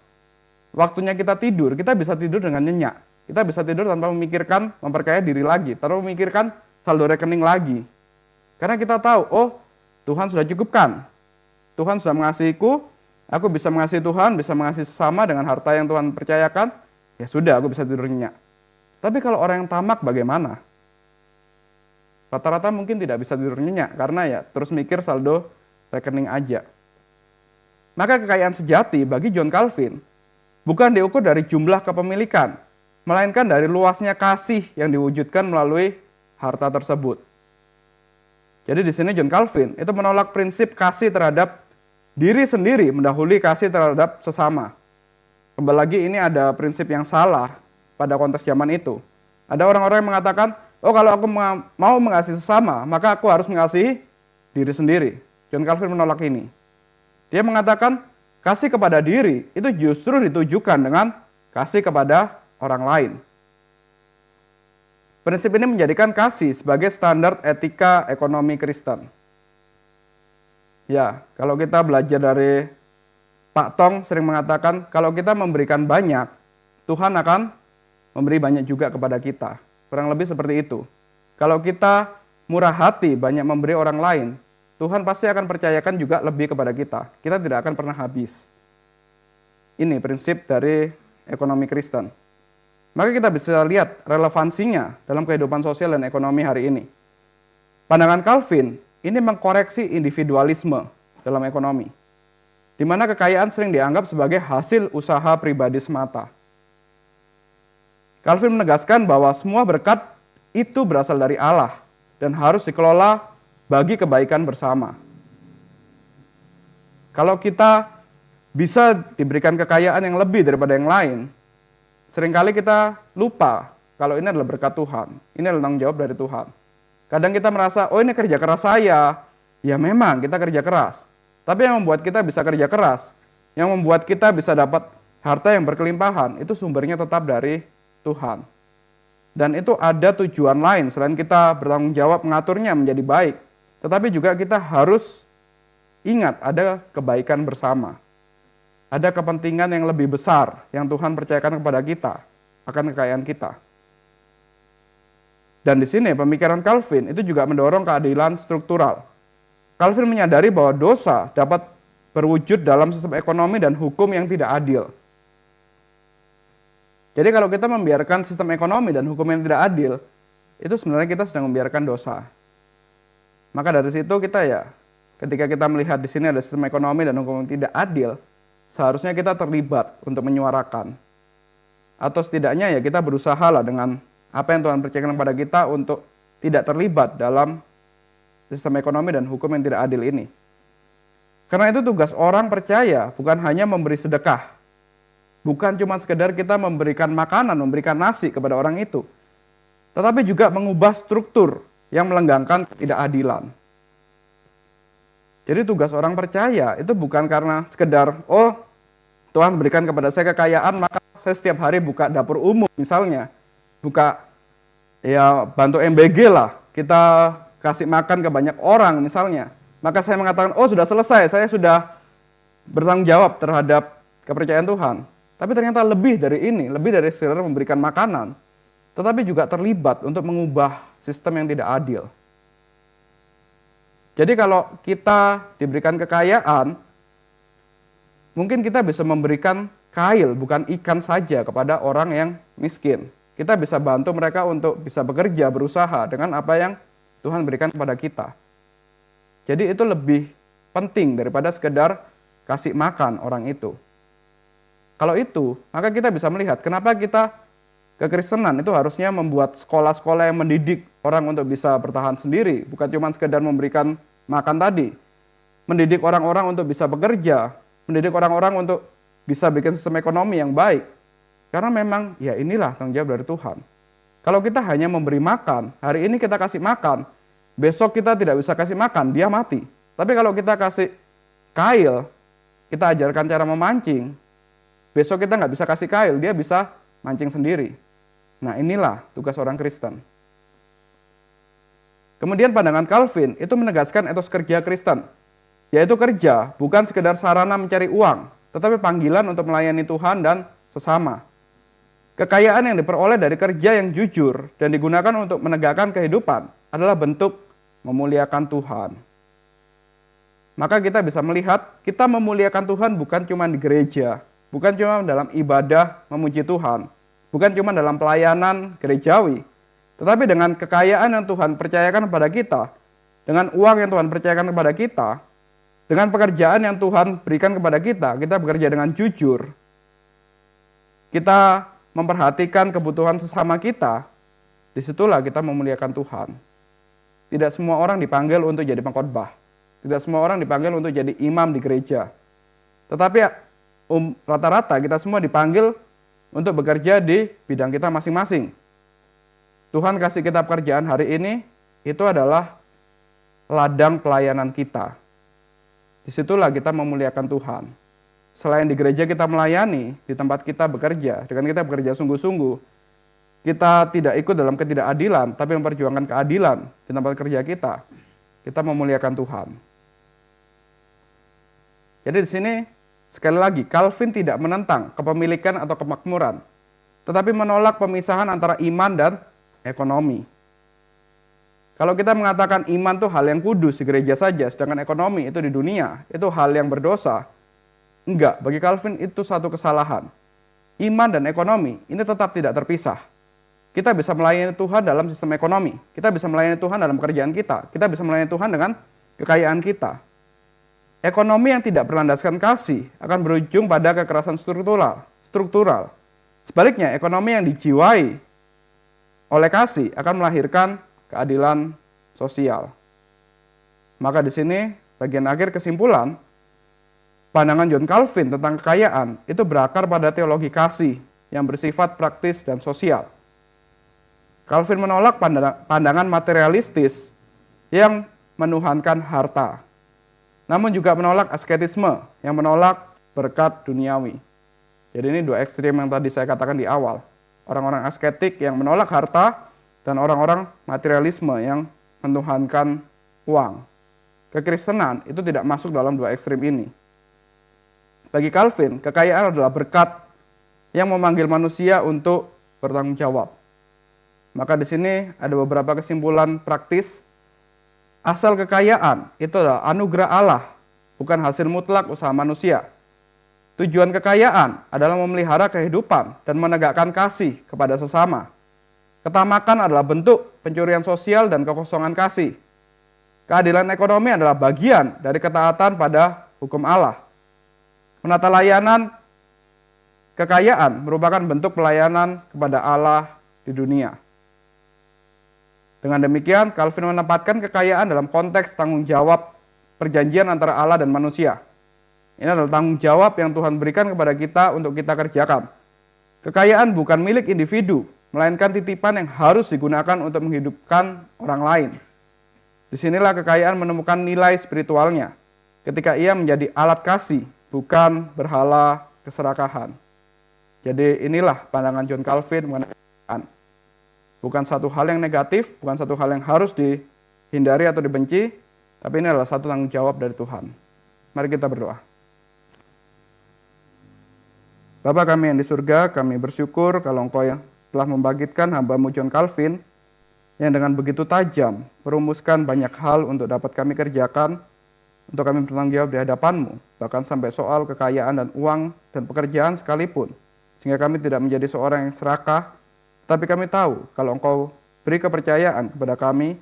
Waktunya kita tidur, kita bisa tidur dengan nyenyak. Kita bisa tidur tanpa memikirkan memperkaya diri lagi, tanpa memikirkan saldo rekening lagi. Karena kita tahu, oh Tuhan sudah cukupkan. Tuhan sudah mengasihiku, Aku bisa mengasihi Tuhan, bisa mengasihi sesama dengan harta yang Tuhan percayakan, ya sudah, aku bisa tidur nyenyak. Tapi kalau orang yang tamak bagaimana? Rata-rata mungkin tidak bisa tidur nyenyak, karena ya terus mikir saldo rekening aja. Maka kekayaan sejati bagi John Calvin bukan diukur dari jumlah kepemilikan, melainkan dari luasnya kasih yang diwujudkan melalui harta tersebut. Jadi di sini John Calvin itu menolak prinsip kasih terhadap diri sendiri mendahului kasih terhadap sesama. Kembali lagi ini ada prinsip yang salah pada konteks zaman itu. Ada orang-orang yang mengatakan, oh kalau aku mau mengasihi sesama, maka aku harus mengasihi diri sendiri. John Calvin menolak ini. Dia mengatakan, kasih kepada diri itu justru ditujukan dengan kasih kepada orang lain. Prinsip ini menjadikan kasih sebagai standar etika ekonomi Kristen. Ya, kalau kita belajar dari Pak Tong sering mengatakan, kalau kita memberikan banyak, Tuhan akan memberi banyak juga kepada kita. Kurang lebih seperti itu. Kalau kita murah hati, banyak memberi orang lain, Tuhan pasti akan percayakan juga lebih kepada kita. Kita tidak akan pernah habis. Ini prinsip dari ekonomi Kristen. Maka kita bisa lihat relevansinya dalam kehidupan sosial dan ekonomi hari ini. Pandangan Calvin ini mengkoreksi individualisme dalam ekonomi, di mana kekayaan sering dianggap sebagai hasil usaha pribadi semata. Calvin menegaskan bahwa semua berkat itu berasal dari Allah dan harus dikelola bagi kebaikan bersama. Kalau kita bisa diberikan kekayaan yang lebih daripada yang lain, seringkali kita lupa kalau ini adalah berkat Tuhan, ini adalah tanggung jawab dari Tuhan. Kadang kita merasa, oh ini kerja keras saya. Ya memang kita kerja keras. Tapi yang membuat kita bisa kerja keras, yang membuat kita bisa dapat harta yang berkelimpahan, itu sumbernya tetap dari Tuhan. Dan itu ada tujuan lain, selain kita bertanggung jawab mengaturnya menjadi baik. Tetapi juga kita harus ingat ada kebaikan bersama. Ada kepentingan yang lebih besar yang Tuhan percayakan kepada kita, akan kekayaan kita. Dan di sini pemikiran Calvin itu juga mendorong keadilan struktural. Calvin menyadari bahwa dosa dapat berwujud dalam sistem ekonomi dan hukum yang tidak adil. Jadi kalau kita membiarkan sistem ekonomi dan hukum yang tidak adil, itu sebenarnya kita sedang membiarkan dosa. Maka dari situ kita ketika kita melihat di sini ada sistem ekonomi dan hukum yang tidak adil, seharusnya kita terlibat untuk menyuarakan. Atau setidaknya kita berusaha lah dengan apa yang Tuhan percayakan kepada kita untuk tidak terlibat dalam sistem ekonomi dan hukum yang tidak adil ini. Karena itu tugas orang percaya bukan hanya memberi sedekah. Bukan cuma sekedar kita memberikan makanan, memberikan nasi kepada orang itu. Tetapi juga mengubah struktur yang melenggangkan ketidakadilan. Jadi tugas orang percaya itu bukan karena sekedar, oh Tuhan berikan kepada saya kekayaan, maka saya setiap hari buka dapur umum misalnya. Buka bantu MBG lah, kita kasih makan ke banyak orang misalnya. Maka saya mengatakan, oh sudah selesai, saya sudah bertanggung jawab terhadap kepercayaan Tuhan. Tapi ternyata lebih dari ini, lebih dari sekedar memberikan makanan, tetapi juga terlibat untuk mengubah sistem yang tidak adil. Jadi kalau kita diberikan kekayaan, mungkin kita bisa memberikan kail, bukan ikan saja kepada orang yang miskin. Kita bisa bantu mereka untuk bisa bekerja, berusaha dengan apa yang Tuhan berikan kepada kita. Jadi itu lebih penting daripada sekedar kasih makan orang itu. Kalau itu, maka kita bisa melihat kenapa kita kekristenan itu harusnya membuat sekolah-sekolah yang mendidik orang untuk bisa bertahan sendiri, bukan cuma sekedar memberikan makan tadi. Mendidik orang-orang untuk bisa bekerja, mendidik orang-orang untuk bisa bikin sistem ekonomi yang baik. Karena memang inilah tanggung jawab dari Tuhan. Kalau kita hanya memberi makan, hari ini kita kasih makan, besok kita tidak bisa kasih makan, dia mati. Tapi kalau kita kasih kail, kita ajarkan cara memancing, besok kita nggak bisa kasih kail, dia bisa mancing sendiri. Nah inilah tugas orang Kristen. Kemudian pandangan Calvin itu menegaskan etos kerja Kristen, yaitu kerja bukan sekedar sarana mencari uang, tetapi panggilan untuk melayani Tuhan dan sesama. Kekayaan yang diperoleh dari kerja yang jujur dan digunakan untuk menegakkan kehidupan adalah bentuk memuliakan Tuhan. maka kita bisa melihat kita memuliakan Tuhan bukan cuma di gereja, bukan cuma dalam ibadah memuji Tuhan, bukan cuma dalam pelayanan gerejawi, tetapi dengan kekayaan yang Tuhan percayakan kepada kita, dengan uang yang Tuhan percayakan kepada kita, dengan pekerjaan yang Tuhan berikan kepada kita bekerja dengan jujur, kita memperhatikan kebutuhan sesama kita, disitulah kita memuliakan Tuhan. Tidak semua orang dipanggil untuk jadi pengkhotbah. Tidak semua orang dipanggil untuk jadi imam di gereja. Tetapi rata-rata kita semua dipanggil untuk bekerja di bidang kita masing-masing. Tuhan kasih kita pekerjaan hari ini, itu adalah ladang pelayanan kita. Disitulah kita memuliakan Tuhan. Selain di gereja kita melayani, di tempat kita bekerja, dengan kita bekerja sungguh-sungguh, kita tidak ikut dalam ketidakadilan, tapi memperjuangkan keadilan di tempat kerja kita memuliakan Tuhan. Jadi di sini, sekali lagi, Calvin tidak menentang kepemilikan atau kemakmuran, tetapi menolak pemisahan antara iman dan ekonomi. Kalau kita mengatakan iman itu hal yang kudus di gereja saja, sedangkan ekonomi itu di dunia, itu hal yang berdosa. Enggak, bagi Calvin itu satu kesalahan. Iman dan ekonomi ini tetap tidak terpisah. Kita bisa melayani Tuhan dalam sistem ekonomi, kita bisa melayani Tuhan dalam pekerjaan kita bisa melayani Tuhan dengan kekayaan kita. Ekonomi yang tidak berlandaskan kasih akan berujung pada kekerasan struktural. Sebaliknya, ekonomi yang dijiwai oleh kasih akan melahirkan keadilan sosial. Maka di sini bagian akhir kesimpulan, pandangan John Calvin tentang kekayaan itu berakar pada teologi kasih yang bersifat praktis dan sosial. Calvin menolak pandangan materialistis yang menuhankan harta, namun juga menolak asketisme yang menolak berkat duniawi. Jadi ini dua ekstrem yang tadi saya katakan di awal. Orang-orang asketik yang menolak harta dan orang-orang materialisme yang menuhankan uang. Kekristenan itu tidak masuk dalam dua ekstrem ini. Bagi Calvin, kekayaan adalah berkat yang memanggil manusia untuk bertanggung jawab. Maka di sini ada beberapa kesimpulan praktis. Asal kekayaan itu adalah anugerah Allah, bukan hasil mutlak usaha manusia. Tujuan kekayaan adalah memelihara kehidupan dan menegakkan kasih kepada sesama. Ketamakan adalah bentuk pencurian sosial dan kekosongan kasih. Keadilan ekonomi adalah bagian dari ketaatan pada hukum Allah. Menata layanan kekayaan merupakan bentuk pelayanan kepada Allah di dunia. Dengan demikian, Calvin menempatkan kekayaan dalam konteks tanggung jawab perjanjian antara Allah dan manusia. Ini adalah tanggung jawab yang Tuhan berikan kepada kita untuk kita kerjakan. Kekayaan bukan milik individu, melainkan titipan yang harus digunakan untuk menghidupkan orang lain. Disinilah kekayaan menemukan nilai spiritualnya, ketika ia menjadi alat kasih, bukan berhala keserakahan. Jadi inilah pandangan John Calvin mengenai kekayaan. Bukan satu hal yang negatif, bukan satu hal yang harus dihindari atau dibenci, tapi ini adalah satu tanggung jawab dari Tuhan. Mari kita berdoa. Bapa kami yang di surga, kami bersyukur kalau Engkau yang telah membangkitkan hamba-Mu John Calvin, yang dengan begitu tajam merumuskan banyak hal untuk dapat kami kerjakan, untuk kami bertanggung jawab di hadapan-Mu, bahkan sampai soal kekayaan dan uang dan pekerjaan sekalipun, sehingga kami tidak menjadi seorang yang serakah. Tapi kami tahu kalau Engkau beri kepercayaan kepada kami,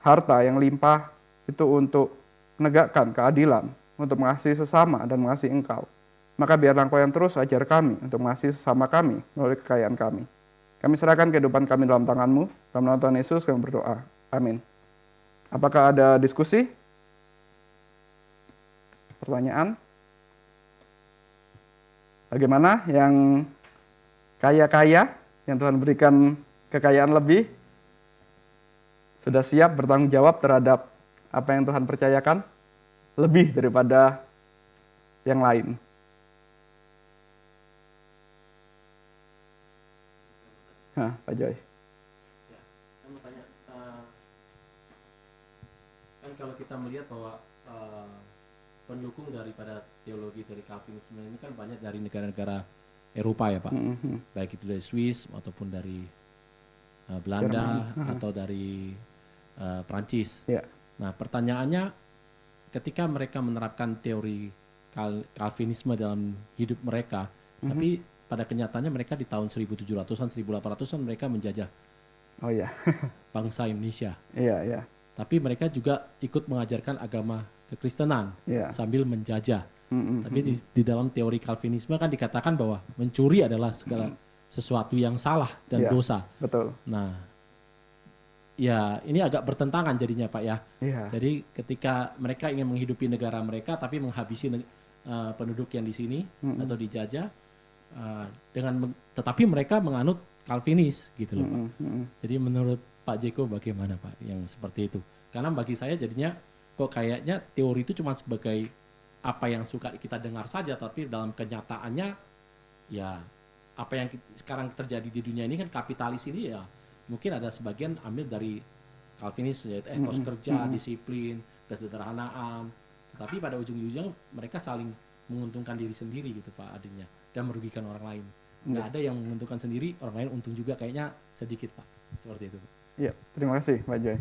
harta yang limpah itu untuk menegakkan keadilan, untuk mengasihi sesama dan mengasihi Engkau. Maka biarlah Engkau yang terus ajar kami untuk mengasihi sesama kami melalui kekayaan kami. Kami serahkan kehidupan kami dalam tangan-Mu. Dalam nama Tuhan Yesus kami berdoa. Amin. Apakah ada diskusi? Pertanyaan? Bagaimana yang kaya-kaya, yang Tuhan berikan kekayaan lebih, sudah siap bertanggung jawab terhadap apa yang Tuhan percayakan, lebih daripada yang lain? Pak Joy. Ya, saya mau tanya, kan kalau kita melihat bahwa pendukung daripada teologi dari Calvinisme ini kan banyak dari negara-negara Eropa ya Pak, baik itu dari Swiss ataupun dari Belanda atau dari Prancis. Yeah. Nah pertanyaannya, ketika mereka menerapkan teori Calvinisme dalam hidup mereka, tapi pada kenyataannya mereka di tahun 1700-an, 1800-an mereka menjajah Oh iya. bangsa Indonesia. Iya, iya. Tapi mereka juga ikut mengajarkan agama kekristenan Iya. sambil menjajah. Tapi di dalam teori Calvinisme kan dikatakan bahwa mencuri adalah segala sesuatu yang salah dan Iya, dosa. betul. Nah, ya ini agak bertentangan jadinya Pak ya. Iya. Jadi ketika mereka ingin menghidupi negara mereka tapi menghabisi penduduk yang di sini atau dijajah, tetapi mereka menganut Calvinis gitu loh Pak. Jadi menurut Pak Jeko bagaimana Pak yang seperti itu? Karena bagi saya jadinya kok kayaknya teori itu cuma sebagai apa yang suka kita dengar saja, tapi dalam kenyataannya ya apa yang sekarang terjadi di dunia ini kan kapitalis ini ya mungkin ada sebagian ambil dari Calvinis yaitu etos kerja, disiplin, kesederhanaan. Tetapi pada ujung-ujungnya mereka saling menguntungkan diri sendiri gitu Pak adanya dan merugikan orang lain. Nggak ada yang menguntungkan sendiri, orang lain untung juga, kayaknya sedikit Pak. Seperti itu. Iya, terima kasih Pak Joy.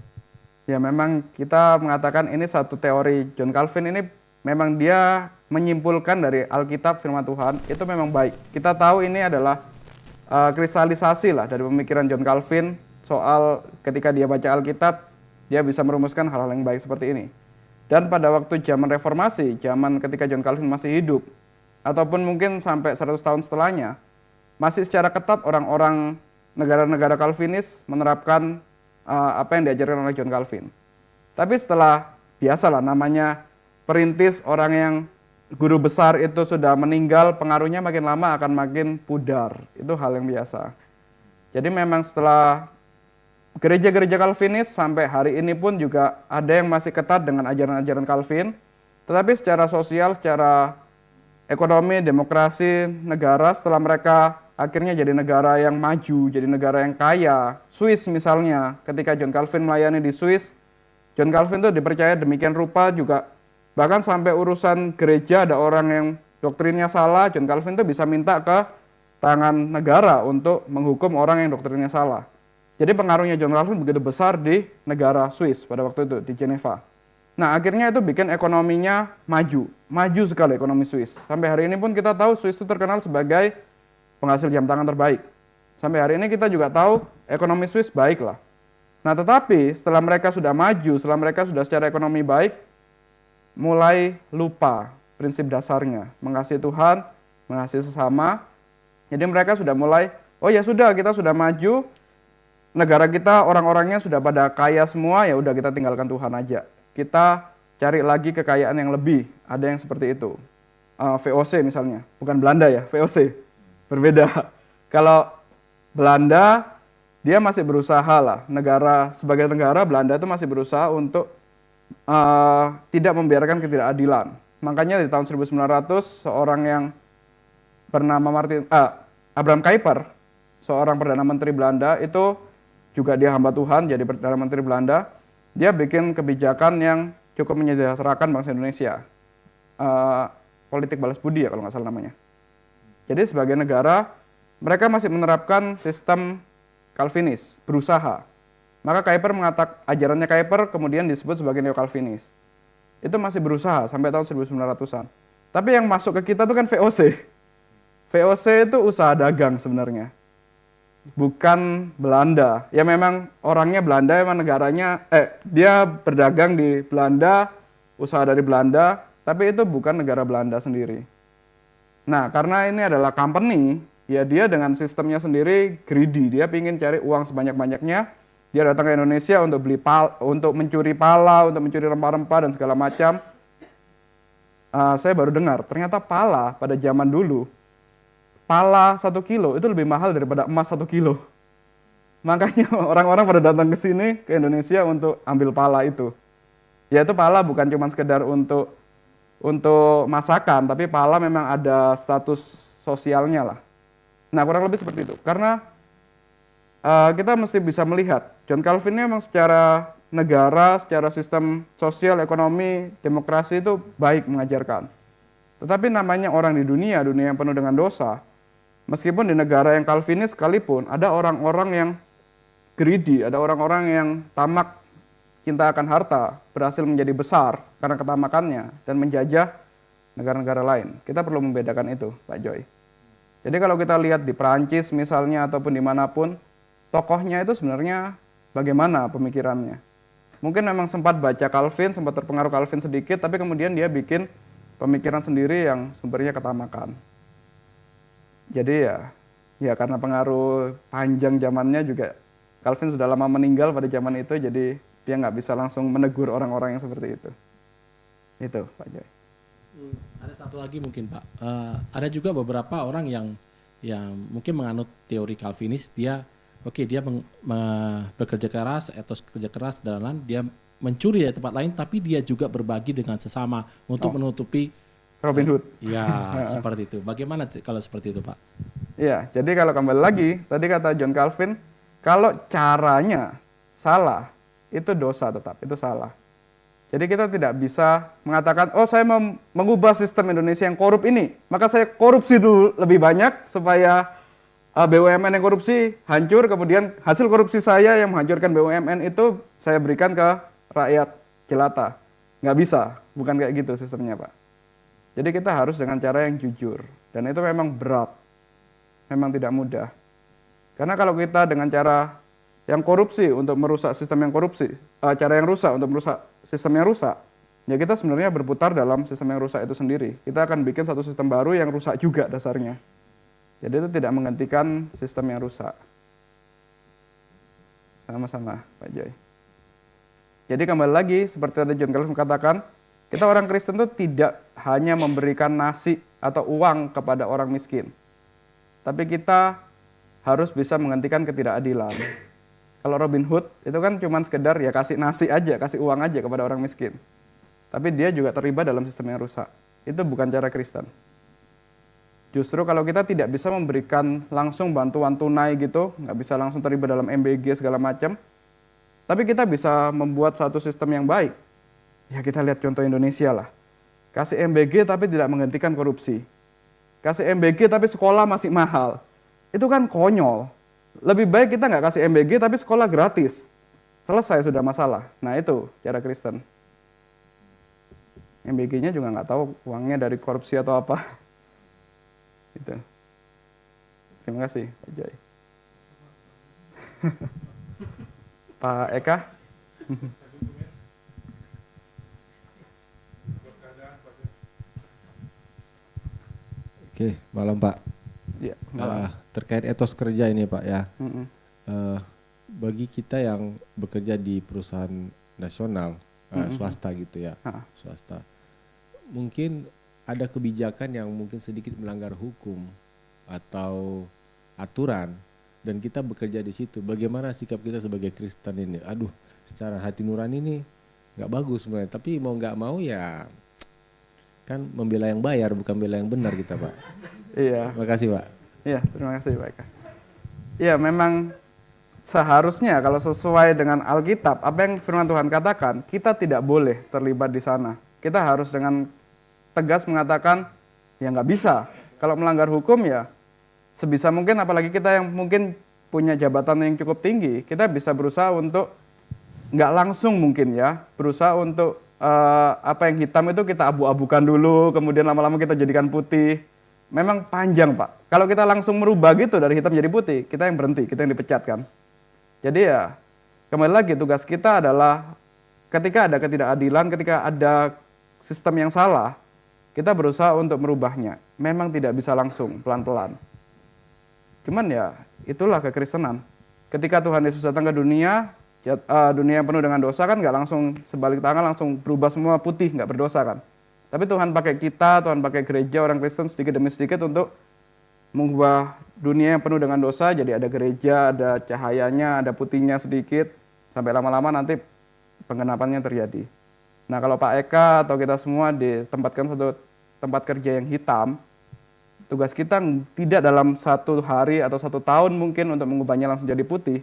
Ya memang kita mengatakan ini satu teori John Calvin ini memang dia menyimpulkan dari Alkitab firman Tuhan itu memang baik. Kita tahu ini adalah kristalisasi lah dari pemikiran John Calvin soal ketika dia baca Alkitab dia bisa merumuskan hal-hal yang baik seperti ini. Dan pada waktu zaman reformasi, zaman ketika John Calvin masih hidup ataupun mungkin sampai 100 tahun setelahnya, masih secara ketat orang-orang negara-negara Calvinis menerapkan apa yang diajarkan oleh John Calvin. Tapi setelah biasalah namanya perintis, orang yang guru besar itu sudah meninggal, pengaruhnya makin lama akan makin pudar. Itu hal yang biasa. Jadi memang setelah gereja-gereja Calvinis sampai hari ini pun juga ada yang masih ketat dengan ajaran-ajaran Calvin. Tetapi secara sosial, secara ekonomi, demokrasi, negara setelah mereka akhirnya jadi negara yang maju, jadi negara yang kaya. Swiss misalnya, ketika John Calvin melayani di Swiss, John Calvin itu dipercaya demikian rupa juga. Bahkan sampai urusan gereja ada orang yang doktrinnya salah, John Calvin itu bisa minta ke tangan negara untuk menghukum orang yang doktrinnya salah. Jadi pengaruhnya John Calvin begitu besar di negara Swiss pada waktu itu, di Geneva. Nah akhirnya itu bikin ekonominya maju sekali ekonomi Swiss. Sampai hari ini pun kita tahu Swiss itu terkenal sebagai penghasil jam tangan terbaik. Sampai hari ini kita juga tahu ekonomi Swiss baik lah. Nah tetapi setelah mereka sudah maju, setelah mereka sudah secara ekonomi baik, mulai lupa prinsip dasarnya, mengasihi Tuhan, mengasihi sesama. Jadi mereka sudah mulai, oh ya sudah kita sudah maju, negara kita orang-orangnya sudah pada kaya semua, ya udah kita tinggalkan Tuhan aja. Kita cari lagi kekayaan yang lebih, ada yang seperti itu. VOC misalnya, bukan Belanda ya, VOC, berbeda. Kalau Belanda, dia masih berusaha lah, sebagai negara Belanda itu masih berusaha untuk tidak membiarkan ketidakadilan. Makanya di tahun 1900 seorang yang bernama Abraham Kuyper, seorang Perdana Menteri Belanda, itu juga dia hamba Tuhan jadi Perdana Menteri Belanda. Dia bikin kebijakan yang cukup menyejahterakan bangsa Indonesia. Politik balas budi ya kalau nggak salah namanya. Jadi sebagai negara, mereka masih menerapkan sistem Calvinis, berusaha. Maka Kuyper mengatakan, ajarannya Kuyper kemudian disebut sebagai Neo-Calvinis. Itu masih berusaha sampai tahun 1900-an. Tapi yang masuk ke kita itu kan VOC. VOC itu usaha dagang sebenarnya. Bukan Belanda. Ya memang orangnya Belanda, memang negaranya, dia berdagang di Belanda, usaha dari Belanda, tapi itu bukan negara Belanda sendiri. Nah, karena ini adalah company, ya dia dengan sistemnya sendiri greedy, dia ingin cari uang sebanyak-banyaknya. Dia datang ke Indonesia untuk untuk mencuri pala, untuk mencuri rempah-rempah dan segala macam. Saya baru dengar, ternyata pala pada zaman dulu, pala 1 kilo itu lebih mahal daripada emas 1 kilo. Makanya orang-orang pada datang ke sini, ke Indonesia untuk ambil pala itu. Yaitu pala bukan cuma sekedar untuk masakan, tapi pala memang ada status sosialnya lah. Nah kurang lebih seperti itu. Karena kita mesti bisa melihat, John Calvin ini memang secara negara, secara sistem sosial, ekonomi, demokrasi itu baik mengajarkan. Tetapi namanya orang di dunia yang penuh dengan dosa, meskipun di negara yang Calvinis sekalipun, ada orang-orang yang greedy, ada orang-orang yang tamak cinta akan harta berhasil menjadi besar karena ketamakannya dan menjajah negara-negara lain. Kita perlu membedakan itu, Pak Joy. Jadi kalau kita lihat di Perancis misalnya ataupun dimanapun, tokohnya itu sebenarnya bagaimana pemikirannya. Mungkin memang sempat baca Calvin, sempat terpengaruh Calvin sedikit, tapi kemudian dia bikin pemikiran sendiri yang sumbernya ketamakan. Jadi ya karena pengaruh panjang zamannya juga, Calvin sudah lama meninggal pada zaman itu, jadi dia nggak bisa langsung menegur orang-orang yang seperti itu. Itu, Pak Joy. Ada satu lagi mungkin Pak. Ada juga beberapa orang yang mungkin menganut teori Calvinis. Dia bekerja keras, etos kerja keras dan lain-lain. Dia mencuri dari tempat lain, tapi dia juga berbagi dengan sesama untuk menutupi Robin Hood. Ya seperti itu. Bagaimana kalau seperti itu Pak? Iya, jadi kalau kembali lagi, tadi kata John Calvin, kalau caranya salah, itu dosa tetap, itu salah. Jadi kita tidak bisa mengatakan, oh saya mau mengubah sistem Indonesia yang korup ini, maka saya korupsi dulu lebih banyak supaya BUMN yang korupsi hancur, kemudian hasil korupsi saya yang menghancurkan BUMN itu saya berikan ke rakyat jelata. Nggak bisa, bukan kayak gitu sistemnya Pak. Jadi kita harus dengan cara yang jujur, dan itu memang berat, memang tidak mudah. Karena kalau kita dengan cara yang korupsi untuk merusak sistem yang korupsi, cara yang rusak untuk merusak sistem yang rusak, ya kita sebenarnya berputar dalam sistem yang rusak itu sendiri. Kita akan bikin satu sistem baru yang rusak juga dasarnya. Jadi itu tidak menggantikan sistem yang rusak. Sama-sama, Pak Joy. Jadi kembali lagi, seperti tadi John Calvin katakan, kita orang Kristen itu tidak hanya memberikan nasi atau uang kepada orang miskin, tapi kita harus bisa menghentikan ketidakadilan. Kalau Robin Hood itu kan cuma sekedar ya kasih nasi aja, kasih uang aja kepada orang miskin. Tapi dia juga terlibat dalam sistem yang rusak. Itu bukan cara Kristen. Justru kalau kita tidak bisa memberikan langsung bantuan tunai gitu, nggak bisa langsung terlibat dalam MBG segala macam, tapi kita bisa membuat satu sistem yang baik. Ya kita lihat contoh Indonesia lah. Kasih MBG tapi tidak menghentikan korupsi. Kasih MBG tapi sekolah masih mahal. Itu kan konyol. Lebih baik kita nggak kasih MBG tapi sekolah gratis. Selesai sudah masalah. Nah itu cara Kristen. MBG-nya juga nggak tahu uangnya dari korupsi atau apa. Gitu. Terima kasih Pak Joy. Pak Eka. Oke, malam Pak. Ya, Terkait etos kerja ini Pak ya. Mm-mm. Bagi kita yang bekerja di perusahaan nasional, swasta gitu ya, swasta, mungkin ada kebijakan yang mungkin sedikit melanggar hukum atau aturan, dan kita bekerja di situ. Bagaimana sikap kita sebagai Kristen ini? Aduh, secara hati nurani ini nggak bagus sebenarnya, tapi mau nggak mau ya kan membela yang bayar, bukan bela yang benar kita Pak. Iya. Terima kasih Pak. Iya, terima kasih Pak Eka. Iya, memang seharusnya kalau sesuai dengan Alkitab, apa yang firman Tuhan katakan, kita tidak boleh terlibat di sana. Kita harus dengan tegas mengatakan, ya nggak bisa. Kalau melanggar hukum ya sebisa mungkin, apalagi kita yang mungkin punya jabatan yang cukup tinggi, kita bisa berusaha untuk nggak langsung mungkin ya, berusaha untuk apa yang hitam itu kita abu-abukan dulu, kemudian lama-lama kita jadikan putih. Memang panjang Pak. Kalau kita langsung merubah gitu dari hitam jadi putih, kita yang berhenti, kita yang dipecat kan. Jadi ya kembali lagi tugas kita adalah ketika ada ketidakadilan, ketika ada sistem yang salah, kita berusaha untuk merubahnya. Memang tidak bisa langsung, pelan-pelan. Cuman ya itulah kekristenan. Ketika Tuhan Yesus datang ke dunia, dunia yang penuh dengan dosa kan nggak langsung sebalik tangan langsung berubah semua putih, nggak berdosa kan. Tapi Tuhan pakai kita, Tuhan pakai gereja orang Kristen sedikit demi sedikit untuk mengubah dunia yang penuh dengan dosa jadi ada gereja, ada cahayanya, ada putihnya sedikit, sampai lama-lama nanti penggenapannya terjadi. Nah kalau Pak Eka atau kita semua ditempatkan satu tempat kerja yang hitam, tugas kita tidak dalam 1 hari atau 1 tahun mungkin untuk mengubahnya langsung jadi putih,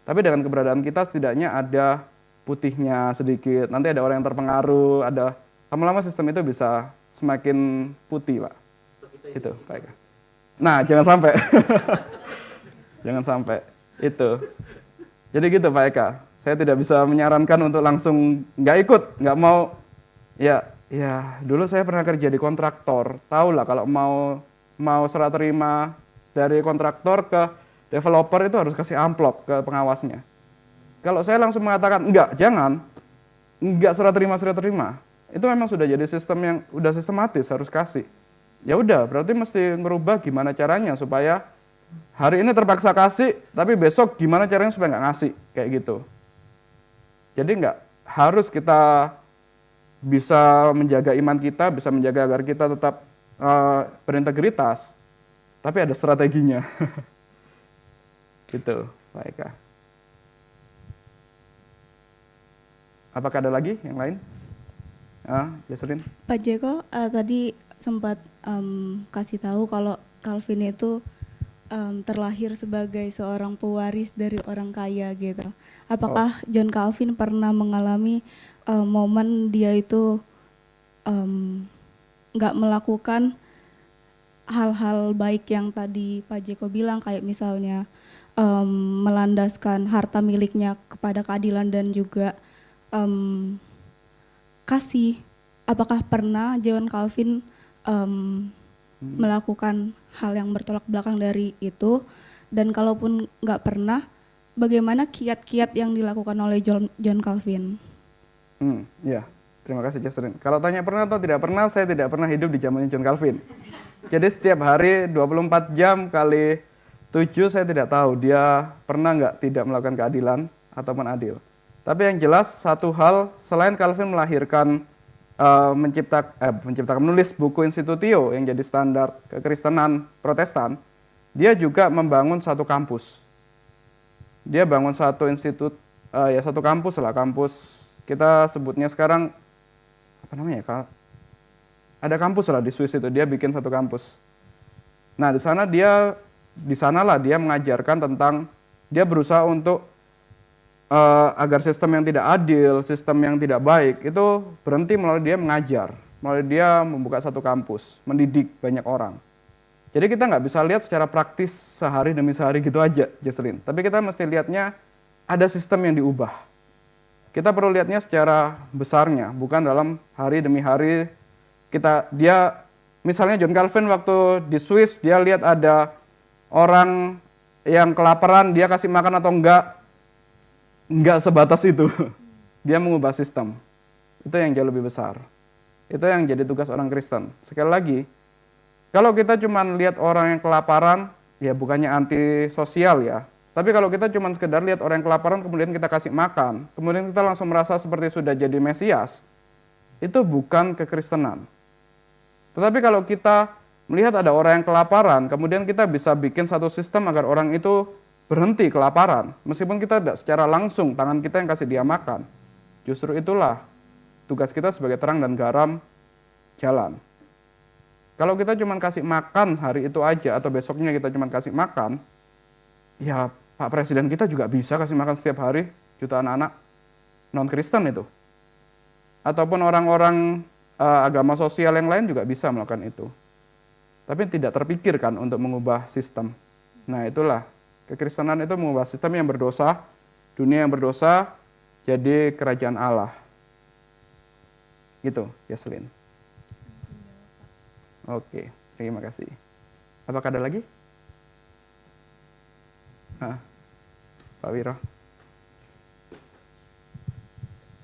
tapi dengan keberadaan kita setidaknya ada putihnya sedikit, nanti ada orang yang terpengaruh, ada lama-lama sistem itu bisa semakin putih Pak. Itu Pak Eka. Nah jangan sampai, jangan sampai itu. Jadi gitu Pak Eka, Saya tidak bisa menyarankan untuk langsung nggak ikut, nggak mau. Ya, dulu saya pernah kerja di kontraktor. Tahu lah kalau mau serah terima dari kontraktor ke developer itu harus kasih amplop ke pengawasnya. Kalau saya langsung mengatakan enggak, jangan, enggak serah terima, itu memang sudah jadi sistem yang udah sistematis harus kasih. Ya udah, berarti mesti ngerubah gimana caranya supaya hari ini terpaksa kasih, tapi besok gimana caranya supaya nggak ngasih, kayak gitu. Jadi nggak harus kita bisa menjaga iman kita, bisa menjaga agar kita tetap berintegritas, tapi ada strateginya. Gitu, Pak Eka. Apakah ada lagi yang lain? Jasrin? Pak Jeko tadi sempat kasih tahu kalau Calvin itu terlahir sebagai seorang pewaris dari orang kaya gitu. Apakah John Calvin pernah mengalami momen dia itu nggak melakukan hal-hal baik yang tadi Pak Jeko bilang, kayak misalnya melandaskan harta miliknya kepada keadilan dan juga kasih? Apakah pernah John Calvin melakukan hal yang bertolak belakang dari itu? Dan kalaupun nggak pernah, bagaimana kiat-kiat yang dilakukan oleh John Calvin? Ya, terima kasih Jasrin. Kalau tanya pernah atau tidak pernah, saya tidak pernah hidup di zamannya John Calvin. Jadi setiap hari 24 jam kali 7 saya tidak tahu dia pernah nggak tidak melakukan keadilan ataupun adil. Tapi yang jelas satu hal, selain Calvin melahirkan menciptakan menulis buku Institutio yang jadi standar kekristenan Protestan, dia juga membangun satu kampus. Dia bangun satu institut, satu kampus lah, kampus kita sebutnya sekarang apa namanya? Ada kampus lah di Swiss itu, dia bikin satu kampus. Nah, di sanalah dia mengajarkan tentang, dia berusaha untuk agar sistem yang tidak adil, sistem yang tidak baik itu berhenti melalui dia mengajar, melalui dia membuka satu kampus, mendidik banyak orang. Jadi kita nggak bisa lihat secara praktis sehari demi sehari gitu aja, Jesslyn. Tapi kita mesti lihatnya ada sistem yang diubah. Kita perlu lihatnya secara besarnya, bukan dalam hari demi hari. Misalnya John Calvin waktu di Swiss, dia lihat ada orang yang kelaparan, dia kasih makan atau enggak sebatas itu. Dia mengubah sistem. Itu yang jauh lebih besar. Itu yang jadi tugas orang Kristen. Sekali lagi, kalau kita cuma lihat orang yang kelaparan, ya bukannya anti sosial ya. Tapi kalau kita cuma sekedar lihat orang yang kelaparan, kemudian kita kasih makan, kemudian kita langsung merasa seperti sudah jadi Mesias, itu bukan kekristenan. Tetapi kalau kita melihat ada orang yang kelaparan, kemudian kita bisa bikin satu sistem agar orang itu berhenti kelaparan, meskipun kita tidak secara langsung tangan kita yang kasih dia makan. Justru itulah tugas kita sebagai terang dan garam jalan. Kalau kita cuma kasih makan hari itu aja, atau besoknya kita cuma kasih makan, ya Pak Presiden kita juga bisa kasih makan setiap hari jutaan anak non-Kristen itu. Ataupun orang-orang agama sosial yang lain juga bisa melakukan itu. Tapi tidak terpikirkan untuk mengubah sistem. Nah itulah, kekristenan itu mengubah sistem yang berdosa, dunia yang berdosa, jadi kerajaan Allah. Gitu, Yaslin. Oke, terima kasih. Apakah ada lagi? Pak Wiro.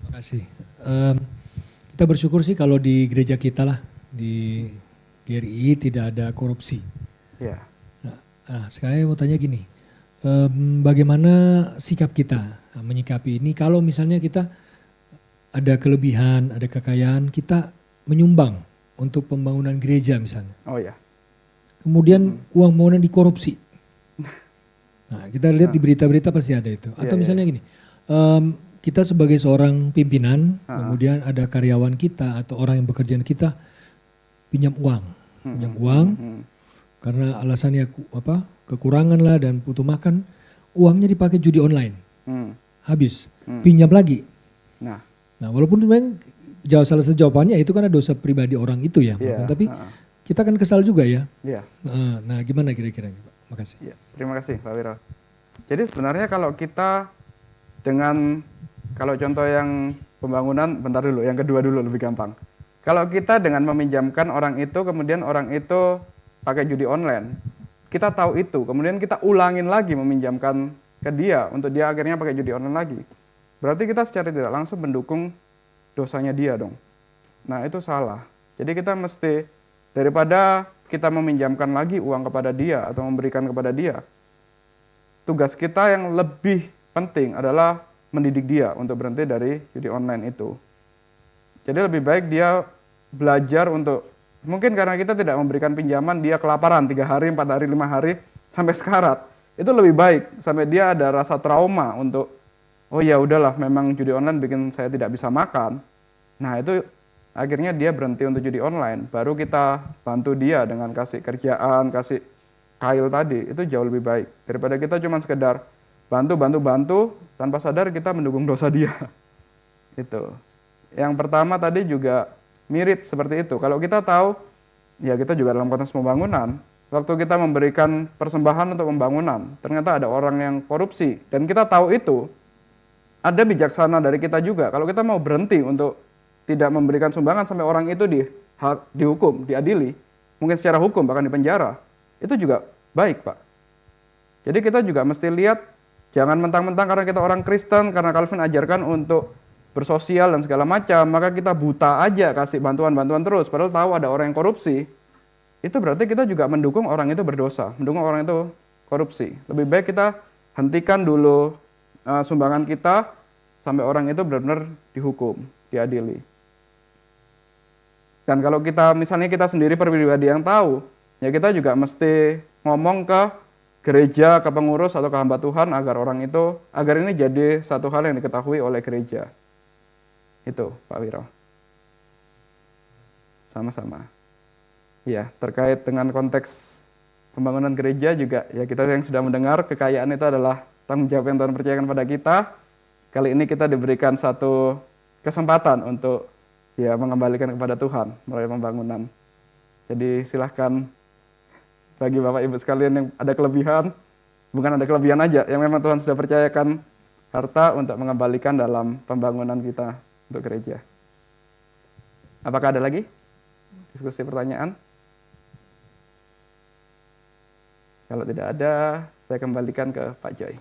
Terima kasih. Kita bersyukur sih kalau di gereja kita lah, di GRI tidak ada korupsi. Ya. Nah, saya mau tanya gini, bagaimana sikap kita menyikapi ini kalau misalnya kita ada kelebihan, ada kekayaan, kita menyumbang untuk pembangunan gereja misalnya. Oh ya. Kemudian uang pembangunan dikorupsi. Nah, kita lihat di berita-berita pasti ada itu. Atau misalnya gini, kita sebagai seorang pimpinan, kemudian ada karyawan kita atau orang yang bekerja kita pinjam uang, karena alasannya kekurangan lah dan butuh makan, uangnya dipakai judi online, habis, pinjam lagi. Nah, walaupun memang salah satu jawabannya itu karena dosa pribadi orang itu ya, tapi kita kan kesal juga ya. Nah, gimana kira-kira, Pak? Makasih. Terima kasih Pak Wiro. Jadi sebenarnya kalau kita dengan, kalau contoh yang pembangunan, bentar dulu, yang kedua dulu lebih gampang. Kalau kita dengan meminjamkan orang itu, kemudian orang itu pakai judi online, kita tahu itu, kemudian kita ulangin lagi meminjamkan ke dia, untuk dia akhirnya pakai judi online lagi. Berarti kita secara tidak langsung mendukung dosanya dia dong. Nah itu salah. Jadi kita mesti, daripada kita meminjamkan lagi uang kepada dia atau memberikan kepada dia, tugas kita yang lebih penting adalah mendidik dia untuk berhenti dari judi online itu. Jadi lebih baik dia belajar untuk, mungkin karena kita tidak memberikan pinjaman, dia kelaparan 3 hari, 4 hari, 5 hari, sampai sekarat. Itu lebih baik, sampai dia ada rasa trauma untuk, oh ya udahlah, memang judi online bikin saya tidak bisa makan. Nah itu akhirnya dia berhenti untuk judi online. Baru kita bantu dia dengan kasih kerjaan, kasih kail tadi, itu jauh lebih baik. Daripada kita cuma sekedar bantu, tanpa sadar kita mendukung dosa dia. Itu. Yang pertama tadi juga mirip seperti itu. Kalau kita tahu, ya kita juga dalam konteks pembangunan, waktu kita memberikan persembahan untuk pembangunan, ternyata ada orang yang korupsi, dan kita tahu itu, ada bijaksana dari kita juga. Kalau kita mau berhenti untuk tidak memberikan sumbangan sampai orang itu dihukum, diadili, mungkin secara hukum, bahkan dipenjara, itu juga baik, Pak. Jadi kita juga mesti lihat, jangan mentang-mentang karena kita orang Kristen, karena Calvin ajarkan untuk bersosial dan segala macam, maka kita buta aja kasih bantuan-bantuan terus, padahal tahu ada orang yang korupsi. Itu berarti kita juga mendukung orang itu berdosa, mendukung orang itu korupsi. Lebih baik kita hentikan dulu sumbangan kita sampai orang itu benar-benar dihukum, diadili. Dan kalau kita, misalnya kita sendiri pribadi yang tahu, ya kita juga mesti ngomong ke gereja, ke pengurus atau ke hamba Tuhan agar ini jadi satu hal yang diketahui oleh gereja. Itu Pak Wiro. Sama-sama. Ya, terkait dengan konteks pembangunan gereja juga, ya kita yang sudah mendengar, kekayaan itu adalah tanggung jawab yang Tuhan percayakan pada kita. Kali ini kita diberikan satu kesempatan untuk ya mengembalikan kepada Tuhan melalui pembangunan. Jadi silahkan bagi Bapak Ibu sekalian yang ada kelebihan, bukan ada kelebihan aja, yang memang Tuhan sudah percayakan harta untuk mengembalikan dalam pembangunan kita untuk gereja. Apakah ada lagi diskusi pertanyaan? Kalau tidak ada, saya kembalikan ke Pak Joy.